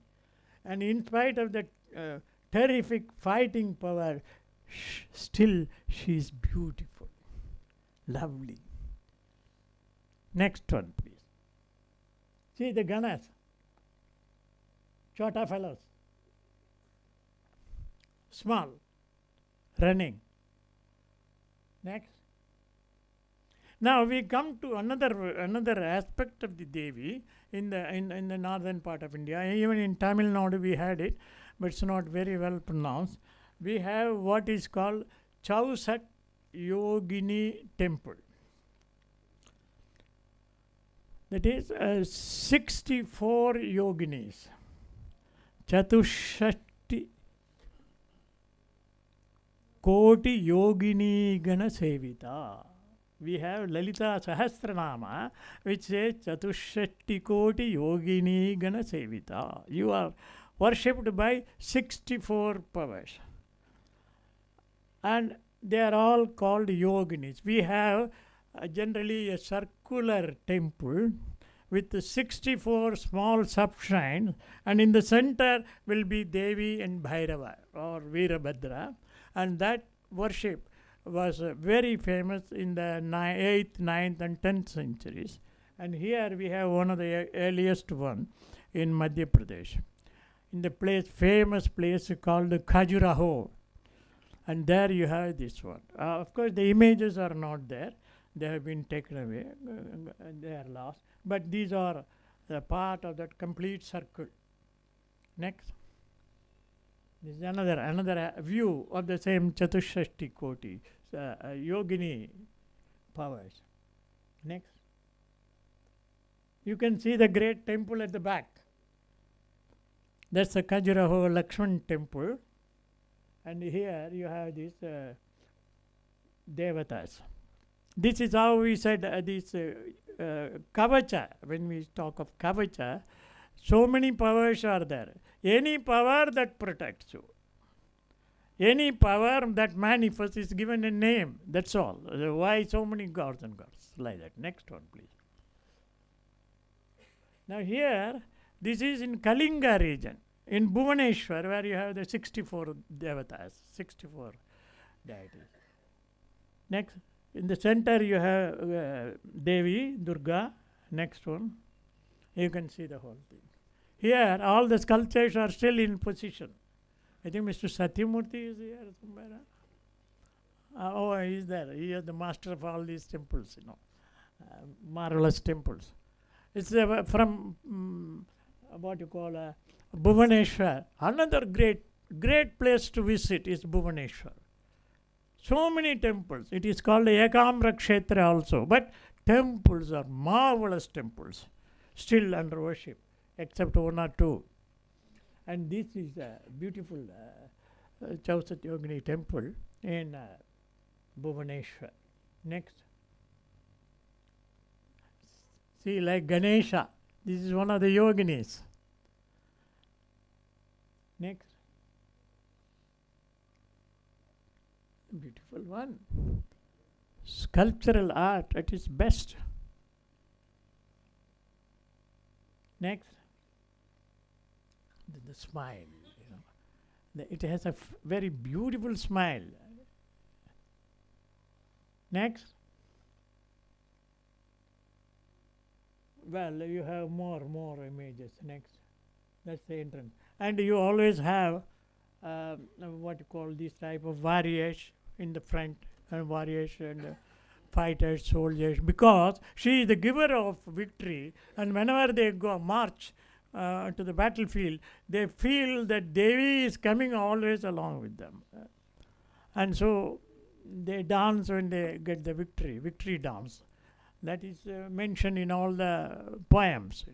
And in spite of that terrific fighting power, still she is beautiful, lovely. Next one, please. See the Ganas, chota fellows, small, running. Next. Now we come to another aspect of the Devi in the northern part of India. Even in Tamil Nadu we had it, but it's not very well pronounced. We have what is called Chausat Yogini Temple. The That is 64 yoginis. Chatushashti Koti Yogini Gana Sevita. We have Lalita Sahasranama, which says Chatushashti Koti Yogini Gana Sevita. You are worshipped by 64 powers. And they are all called yoginis. We have generally a circular temple with 64 small sub-shrines, and in the center will be Devi and Bhairava or Veerabhadra, and that worship was very famous in the 8th, 9th and 10th centuries. And here we have one of the earliest one in Madhya Pradesh, in the famous place called Khajuraho. And there you have this one. Of course, the images are not there. They have been taken away. They are lost. But these are the part of that complete circle. Next. This is another view of the same Chatushashti Koti, yogini powers. Next. You can see the great temple at the back. That's the Khajuraho Lakshman temple. And here you have these devatas. This is how we said this kavacha. When we talk of kavacha, so many powers are there. Any power that protects you, any power that manifests is given a name. That's all. Why so many gods and gods like that? Next one, please. Now here, this is in Kalinga region. In Bhuvaneshwar, where you have the 64 devatas, 64 deities. Next, in the center you have Devi, Durga. Next one, you can see the whole thing. Here, all the sculptures are still in position. I think Mr. Satyamurthy is here somewhere. Oh, he is there. He is the master of all these temples, marvelous temples. It's from what you call Bhuvaneshwar. Another great place to visit is Bhuvaneshwar. So many temples. It is called Ekamra Kshetra also. But temples are marvelous temples, still under worship, except one or two. And this is a beautiful Chausat Yogini temple in Bhuvaneshwar. Next. See, like Ganesha. This is one of the yoginis. Next. Beautiful one. Sculptural art at its best. Next. The smile. It has a very beautiful smile. Next. Well, you have more images. Next. That's the entrance. And you always have what you call this type of warriors in the front, and warriors and fighters, soldiers, because she is the giver of victory, and whenever they go march to the battlefield, they feel that Devi is coming always along with them. And so they dance when they get the victory dance. That is mentioned in all the poems.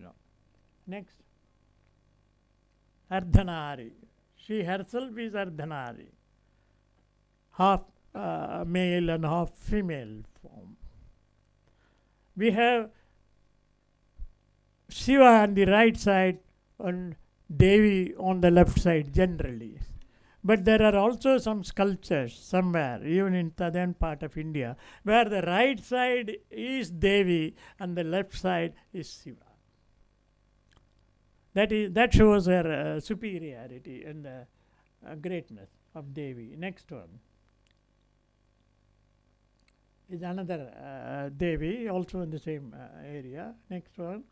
Next. Ardhanari. She herself is Ardhanari. Half male and half female form. We have Shiva on the right side and Devi on the left side generally. But there are also some sculptures somewhere, even in southern part of India, where the right side is Devi and the left side is Shiva. That shows her superiority and greatness of Devi. Next one is another Devi, also in the same area. Next one.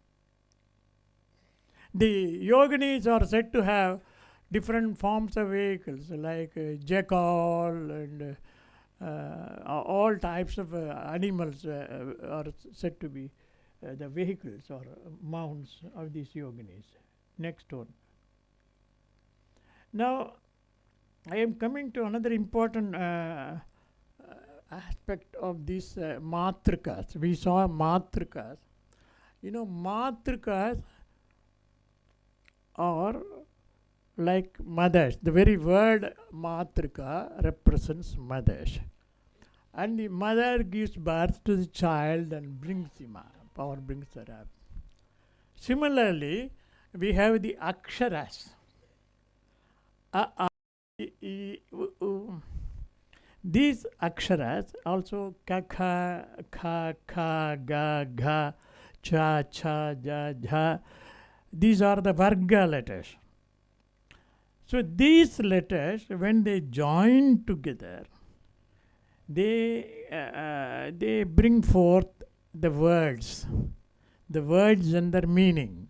The yoginis are said to have different forms of vehicles, like jackal and all types of animals are said to be the vehicles or mounts of these yoginis. Next one. Now, I am coming to another important aspect of these matrikas. We saw matrikas. Matrikas are like mothers. The very word Matrika represents mothers. And the mother gives birth to the child and brings him up, or brings her up. Similarly, we have the aksharas. These aksharas also ka, kha, ga, gha, cha, ja, jha. These are the varga letters. So these letters, when they join together, they bring forth the words and their meaning.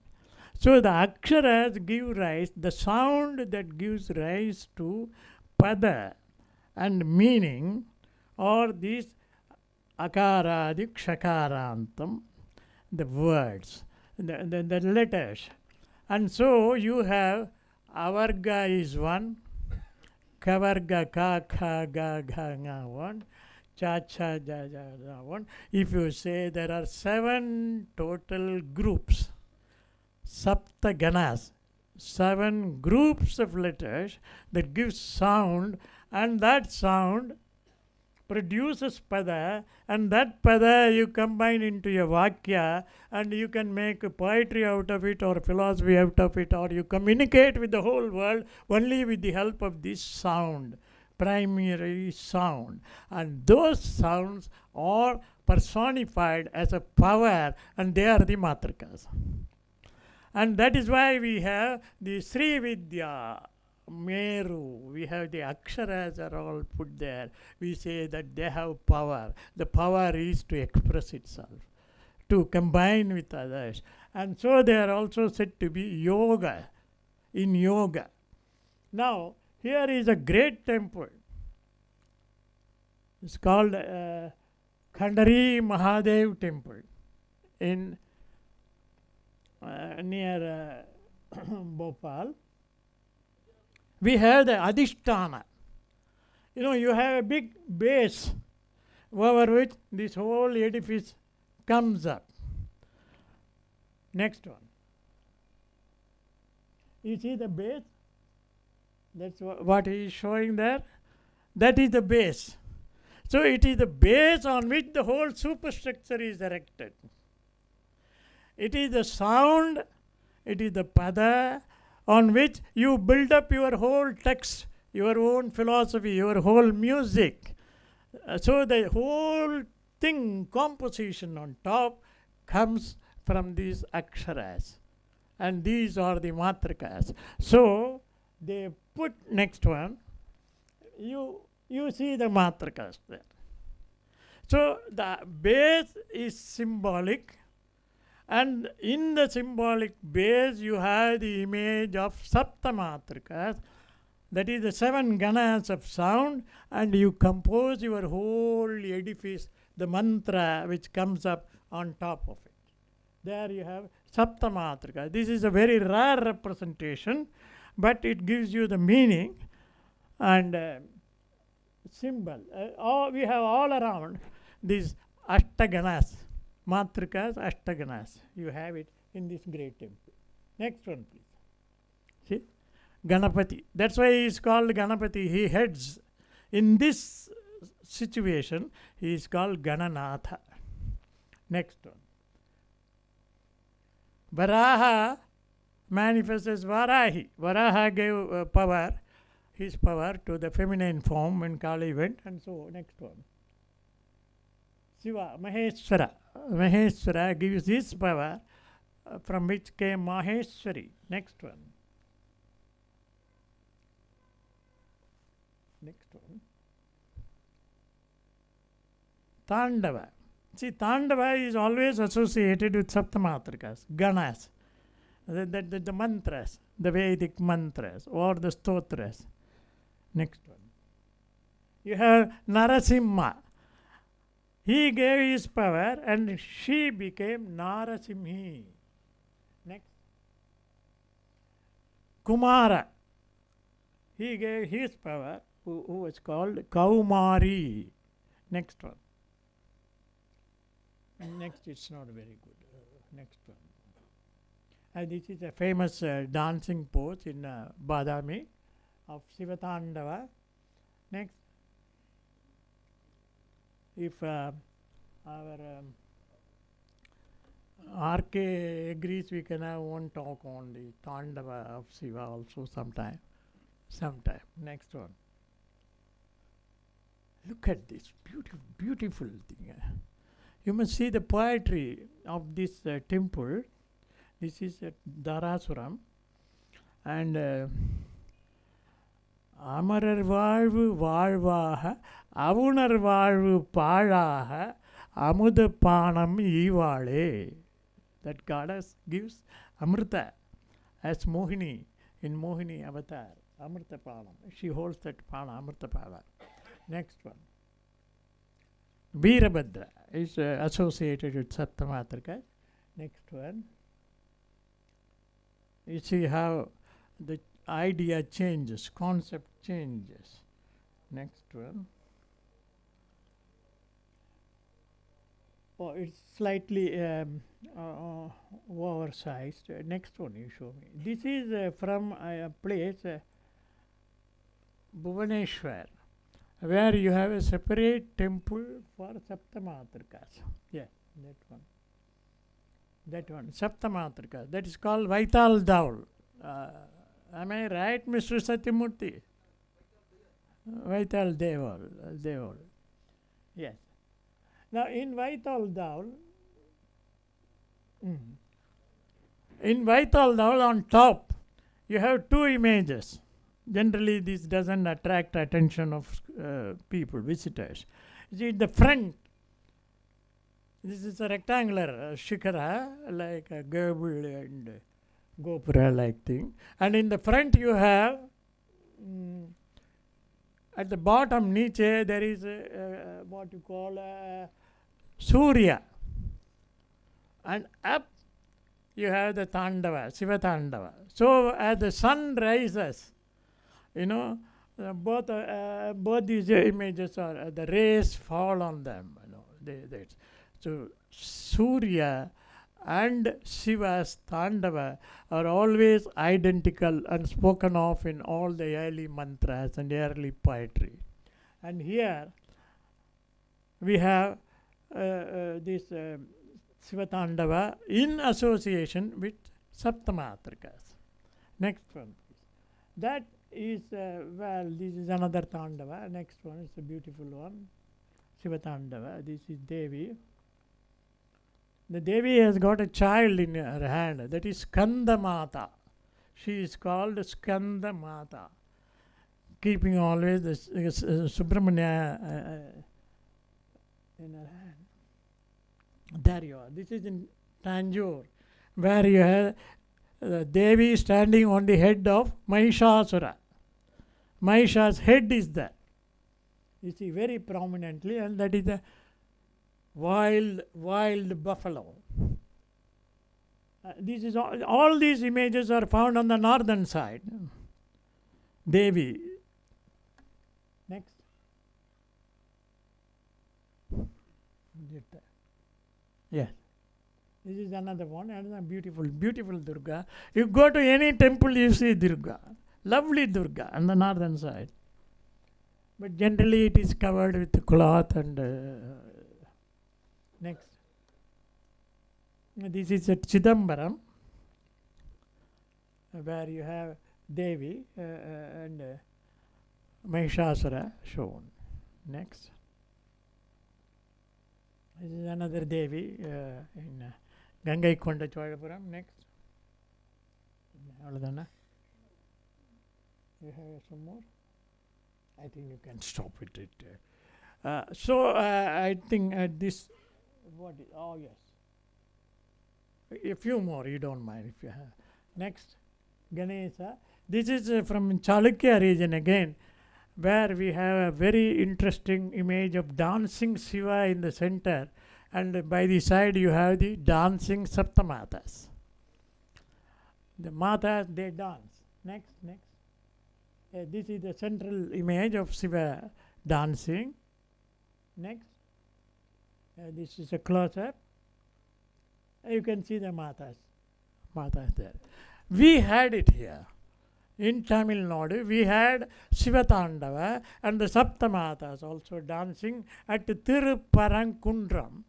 So the aksharas give rise, the sound that gives rise to pada and meaning, or these akaradi kshakarantam, the words, the letters. And so you have avarga is one, kavarga ka, kha, ga, gha, nga one, cha, ja, ja one. If you say there are 7 total groups, sapta ganas, 7 groups of letters that give sound, and that sound produces pada, and that pada you combine into a vakya, and you can make a poetry out of it or philosophy out of it, or you communicate with the whole world only with the help of this sound, primary sound. And those sounds are personified as a power, and they are the matrikas. And that is why we have the Sri Vidya, Meru, we have the aksharas are all put there. We say that they have power. The power is to express itself, to combine with others. And so they are also said to be yoga, in yoga. Now, here is a great temple. It's called Khandari Mahadev Temple in near Bhopal. We have the Adhisthana. You have a big base over which this whole edifice comes up. Next one. You see the base? That's what he is showing there. That is the base. So it is the base on which the whole superstructure is erected. It is the sound, it is the pada on which you build up your whole text, your own philosophy, your whole music. So the whole thing, composition on top, comes from these aksharas. And these are the matrikas. So they put next one, you see the matrikas there. So the base is symbolic, and in the symbolic base you have the image of saptamatrikas, that is the 7 ganas of sound, and you compose your whole edifice, the mantra which comes up on top of it. There you have saptamatrika. This is a very rare representation, but it gives you the meaning and symbol. We have all around these ashtaganas, matrikas, ashtaganas. You have it in this great temple. Next one, please. See? Ganapati. That's why he is called Ganapati. He heads. In this situation, he is called Gananatha. Next one. Varaha manifests as Varahi. Varaha gave power, his power, to the feminine form when Kali went, and so next one. Shiva, Maheshwara. Maheshwara gives his power, from which came Maheshwari. Next one. Next one. Tandava. See, Tandava is always associated with Saptamatrikas, Ganas, the mantras, the Vedic mantras, or the stotras. Next one. You have Narasimha. He gave his power and she became Narasimhi. Next. Kumara. He gave his power, who was called Kaumari. Next one. And next, it's not very good. Next one. And this is a famous dancing pose in Badami of Sivatandava. Next. If our Arkay agrees, we can have one talk on the Tandava of Shiva also sometime. Next one. Look at this beautiful thing. You must see the poetry of this temple. This is at Dharasuram. And Amarar Valvu Valvaha, Avunar Valvu Palaha, Amuda Panam Ivale. That goddess gives Amrita as Mohini in Mohini avatar. Amrita Panam. She holds that Pana, Amrita Pala. Next one. Veerabhadra is associated with Saptamatrika. Next one. You see how the idea changes, concept changes. Next one. Oh, it's slightly oversized. Next one you show me. This is from a place, Bhuvaneshwar, where you have a separate temple for Saptamatrikas. Yeah, that one. That one, Saptamatrika. That is called Vaital Daul. Am I right, Mr. Satyamurthy? Vaital Deval. Yes. Now, in Vaital Daul, on top, you have two images. Generally, this doesn't attract attention of people, visitors. See, the front, this is a rectangular shikara, like a gable and gopura-like thing. And in the front, you have, at the bottom, niche, there is what you call Surya. And up, you have the Tandava, Shiva Tandava. So, as the sun rises, both these images are, the rays fall on them. So, Surya and Shiva's Tandava are always identical and spoken of in all the early mantras and early poetry. And here we have this Shiva Tandava in association with Saptamatrikas. Next one, please. That is, this is another Tandava. Next one is a beautiful one. Shiva Tandava. This is Devi. The Devi has got a child in her hand. That is Skanda Mata. She is called Skanda Mata. Keeping always the Subramanya in her hand. There you are. This is in Tanjore, where you have Devi standing on the head of Mahishasura. Mahisha's head is there. You see very prominently, and that is a wild buffalo. This is all these images are found on the northern side. Devi. Next. Yes. This is another one, another beautiful Durga. You go to any temple, you see Durga. Lovely Durga on the northern side. But generally it is covered with cloth and next. This is at Chidambaram, where you have Devi and Mahishasura shown. Next. This is another Devi in Gangaikonda Cholapuram. Next. You have some more? I think you can stop with it. I think this, yes. A few more, you don't mind if you have. Next, Ganesha. This is from Chalukya region again, where we have a very interesting image of dancing Shiva in the center, and by the side you have the dancing Saptamatas. The Matas, they dance. Next. This is the central image of Shiva dancing. Next. This is a close-up. You can see the matas there. We had it here. In Tamil Nadu, we had Sivatandava and the Saptamatas also dancing at Tiruparankundram,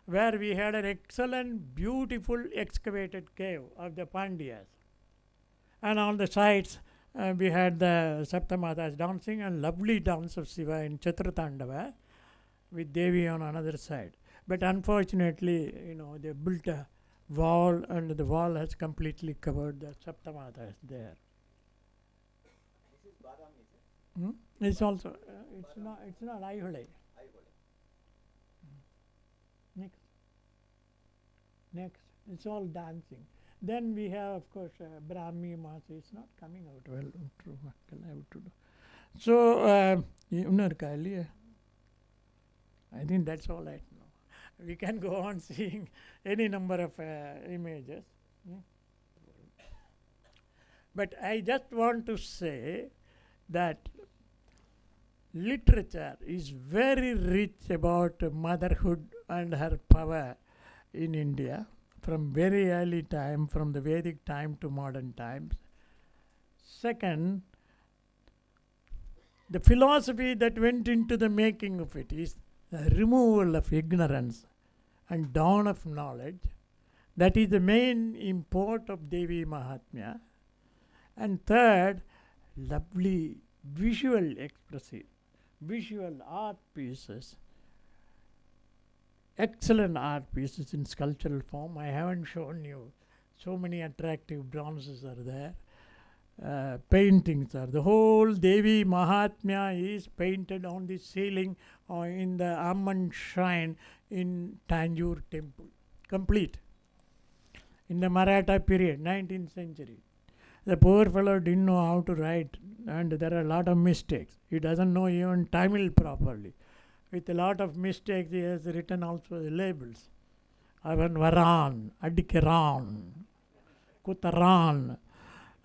where we had an excellent, beautiful excavated cave of the Pandyas. And on the sides, we had the Saptamatas dancing and lovely dance of Shiva in Chatratandava with Devi on another side. But unfortunately, they built a wall and the wall has completely covered the Saptamatas there. It's also, it's not Aihole. Next, it's all dancing. Then we have, of course, Brahmi Masa. It's not coming out well. True, I have to do. So, I think that's all right now. We can go on seeing any number of images. But I just want to say that literature is very rich about motherhood and her power in India from very early time, from the Vedic time to modern times. Second, the philosophy that went into the making of it is the removal of ignorance and dawn of knowledge. That is the main import of Devi-Mahatmyam. And third, lovely visual art pieces, excellent art pieces in sculptural form. I haven't shown you. So many attractive bronzes are there. Paintings are. The whole Devi-Mahatmyam is painted on the ceiling or in the Amman shrine in Tanjore temple. Complete. In the Maratha period, 19th century. The poor fellow didn't know how to write, and there are a lot of mistakes. He doesn't know even Tamil properly. With a lot of mistakes, he has written also the labels. Avan Varan, Adikaran, Kutaran,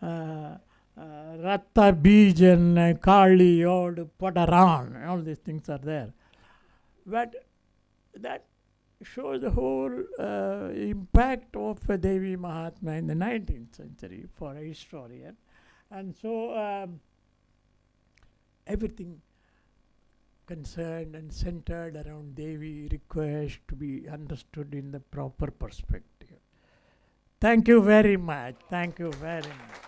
Ratta Bijan, Kali, Yod, Padaran, all these things are there. But that shows the whole impact of Devi-Mahatmyam in the 19th century for a historian. And so everything concerned and centered around Devi requires to be understood in the proper perspective. Thank you very much. Thank you very much.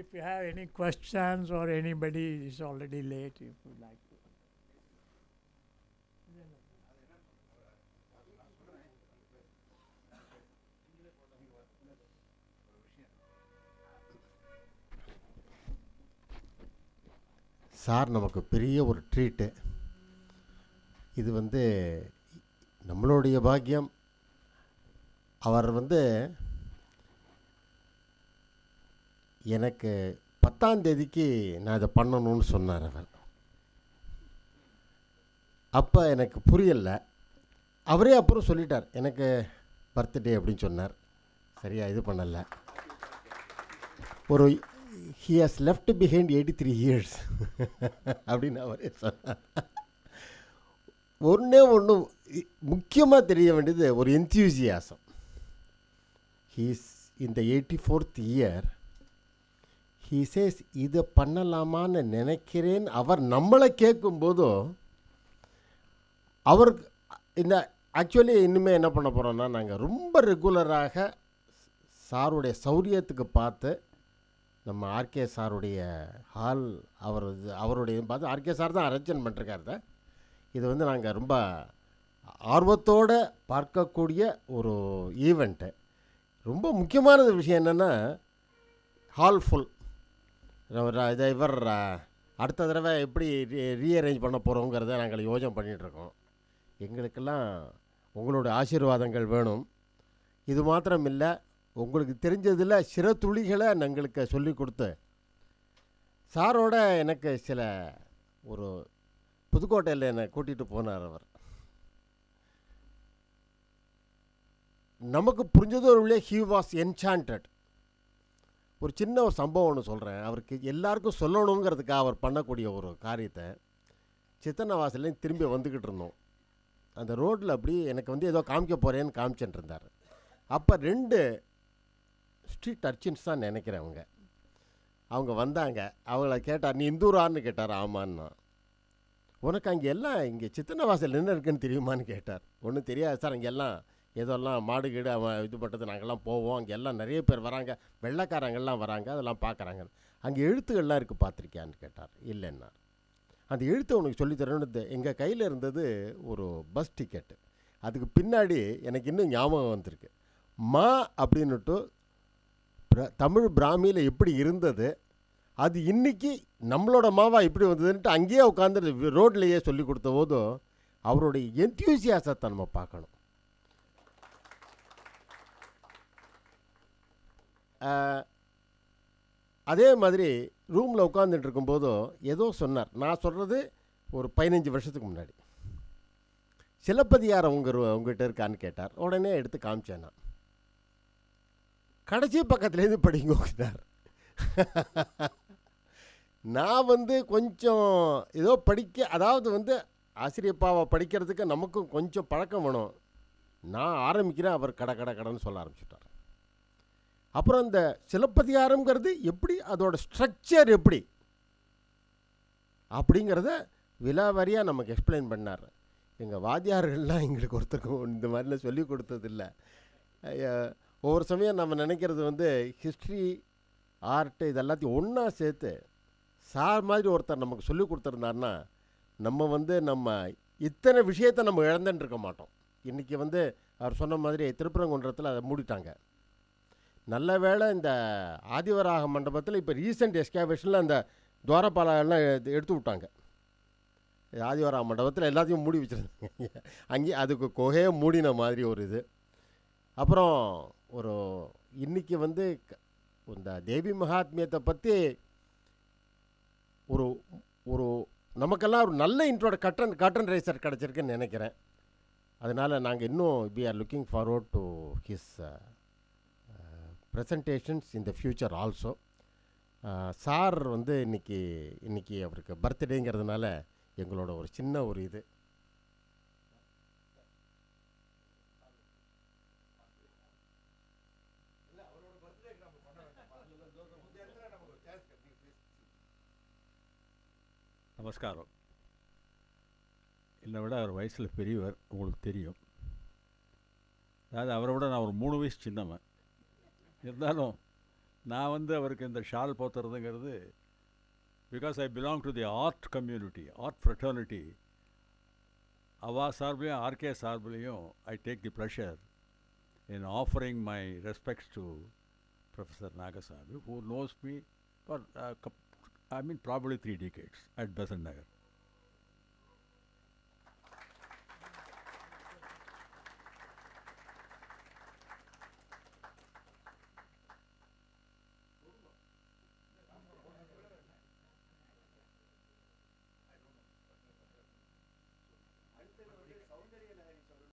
If you have any questions or anybody is already late, if you like to. Sir நமக்கு பெரிய ஒரு treat. இது நம்மளுடைய பாக்கியம். அவர் எனக்கு 10ஆம் தேதிக்கு நான் இதை பண்ணணும்னு சொன்னார் அவர். அப்போ எனக்கு புரியலை. அவரே அப்புறம் சொல்லிட்டார், எனக்கு பர்த்டே அப்படின்னு சொன்னார். சரியாக இது பண்ணலை. ஒரு he has left behind 83 years அப்படின்னு அவரே சொன்னார். ஒன்று முக்கியமாக தெரிய வேண்டியது ஒரு என்த்யூசியாசம். he is in the 84th year. he says இதை பண்ணலாமான்னு நினைக்கிறேன். அவர் நம்மளை கேட்கும்போதும் அவர் இந்த ஆக்சுவலி இன்னுமே என்ன பண்ண போகிறோன்னா, நாங்கள் ரொம்ப ரெகுலராக சாருடைய சௌரியத்துக்கு பார்த்து நம்ம ஆர்கே சாருடைய ஹால் அவருடைய பார்த்து ஆர்கே சார் தான் அரேஞ்ச் பண்ணிருக்காரு. இது நாங்கள் ரொம்ப ஆர்வத்தோடு பார்க்கக்கூடிய ஒரு ஈவெண்ட்டு. ரொம்ப முக்கியமான விஷயம் என்னென்னா, ஹால் ஃபுல். இவர் அடுத்த தடவை எப்படி ரீஅரேஞ்ச் பண்ண போகிறோங்கிறத நாங்கள் யோசனை பண்ணிகிட்ருக்கோம். எங்களுக்கெல்லாம் உங்களோட ஆசீர்வாதங்கள் வேணும். இது மாத்திரம் இல்லை, உங்களுக்கு தெரிஞ்சதில் சிறு துளிகளை எங்களுக்கு சொல்லிக் கொடுத்து சாரோட எனக்கு ஒரு புதுக்கோட்டையில் என்னை கூட்டிகிட்டு போனார் அவர். நமக்கு புரிஞ்சது ஒரு வழியாக ஹி வாஸ் என்சாண்டட். ஒரு சின்ன சம்பவம் ஒன்று சொல்கிறேன். அவருக்கு எல்லாருக்கும் சொல்லணுங்கிறதுக்காக அவர் பண்ணக்கூடிய ஒரு காரியத்தை சித்தன்ன வாசல்லேருந்து திரும்பி வந்துக்கிட்டு இருந்தோம். அந்த ரோட்டில் அப்படி எனக்கு வந்து ஏதோ காமிக்க போகிறேன்னு காமிச்சிட்டு இருந்தார். அப்போ 2 ஸ்ட்ரீட் அர்ச்சின்ஸ் தான் நினைக்கிறேன். அவங்க வந்தாங்க. அவங்கள கேட்டார், நீ இந்தூரான்னு கேட்டார். ஆமான்னா. உனக்கு அங்கே எல்லாம் இங்கே சித்தன்ன வாசல் என்ன இருக்குன்னு தெரியுமான்னு கேட்டார். ஒன்றும் தெரியாது சார், அங்கெல்லாம் ஏதோல்லாம் மாடு கீடு அவன் இது பண்ணுறது நாங்கள்லாம் போவோம், அங்கே எல்லாம் நிறைய பேர் வராங்க, வெள்ளைக்காரங்கள்லாம் வராங்க, அதெல்லாம் பார்க்குறாங்க. அங்கே எழுத்துக்கள்லாம் இருக்குது பார்த்துருக்கியான்னு கேட்டார். இல்லைன்னா அந்த எழுத்தை உனக்கு சொல்லித்தரணுன்னு எங்கள் கையில் இருந்தது ஒரு பஸ் டிக்கெட்டு. அதுக்கு பின்னாடி எனக்கு இன்னும் ஞாபகம் வந்திருக்கு. மா அப்படின்னுட்டு தமிழ் பிராமியில் எப்படி இருந்தது, அது இன்றைக்கி நம்மளோட மாவா இப்படி வந்ததுன்ட்டு அங்கேயே உட்காந்து ரோட்லேயே சொல்லி கொடுத்த போதும் அவருடைய என்த்யூசியாசத்தை நம்ம பார்க்கணும். அதே மாதிரி ரூமில் உட்காந்துட்டு இருக்கும்போதும் ஏதோ சொன்னார். நான் சொல்கிறது ஒரு 15 வருஷத்துக்கு முன்னாடி. சிலப்பதிகாரம் உங்ககிட்ட இருக்கான்னு கேட்டார். உடனே எடுத்து காமிச்சேன். நான் கடைசி பக்கத்துலேருந்து படிங்கோக்கிட்டார். நான் வந்து கொஞ்சம் ஏதோ படிக்க, அதாவது ஆசிரியப்பாவை படிக்கிறதுக்கு நமக்கும் கொஞ்சம் பழக்கம் வேணும். நான் ஆரம்பிக்கிறேன், அவர் கடன்னு சொல்ல ஆரம்பிச்சுட்டார். அப்புறம் இந்த சிலப்பதிகாரம்ங்கிறது எப்படி, அதோட ஸ்ட்ரக்சர் எப்படி அப்படிங்கிறத விலாவாரியாக நமக்கு எக்ஸ்பிளைன் பண்ணார். எங்கள் வாத்தியார்கள்லாம் எங்களுக்கு ஒருத்தருக்கும் இந்த மாதிரிலாம் சொல்லி கொடுத்ததில்ல. ஒவ்வொரு சமயம் நம்ம நினைக்கிறது ஹிஸ்ட்ரி, ஆர்ட்டு இதெல்லாத்தையும் ஒன்றா சேர்த்து சார் மாதிரி ஒருத்தர் நமக்கு சொல்லி கொடுத்துருந்தாருன்னா நம்ம இத்தனை விஷயத்தை நம்ம இழந்துட்டுருக்க மாட்டோம். இன்றைக்கி அவர் சொன்ன மாதிரி திருப்பரங்குன்றத்தில் அதை மூடிட்டாங்க. நல்ல வேளை இந்த ஆதிவராக மண்டபத்தில் இப்போ ரீசெண்ட் எஸ்கேவேஷனில் அந்த துவாரபாலெல்லாம் எடுத்து விட்டாங்க. ஆதிவராக மண்டபத்தில் எல்லாத்தையும் மூடி வச்சுருந்தாங்க. அங்கேயே அதுக்கு குகையை மூடின மாதிரி ஒரு இது. அப்புறம் இன்றைக்கி இந்த தேவி மகாத்மியத்தை பற்றி ஒரு நமக்கெல்லாம் ஒரு நல்ல கட்டன் ரைசர் கிடச்சிருக்குன்னு நினைக்கிறேன். அதனால் நாங்கள் இன்னும் we are looking forward to his presentations in the future also. Sir இன்னைக்கு அவருக்கு பர்த்டேங்கிறதுனால எங்களோட ஒரு சின்ன ஒரு இது. நமஸ்காரம். என்னை விட அவர் வயசில் பெரியவர், உங்களுக்கு தெரியும். அதாவது அவரை விட நான் ஒரு 3 வயசு சின்னவன். இருந்தாலும் நான் அவருக்கு இந்த ஷால் போத்துறதுங்கிறது because I belong to the art community, art fraternity. அவா சார்பிலையும் ஆர்கே சார்பிலையும் I take the pleasure in offering my respects to professor Nagaswamy, who knows me for probably 3 decades at Besant Nagar.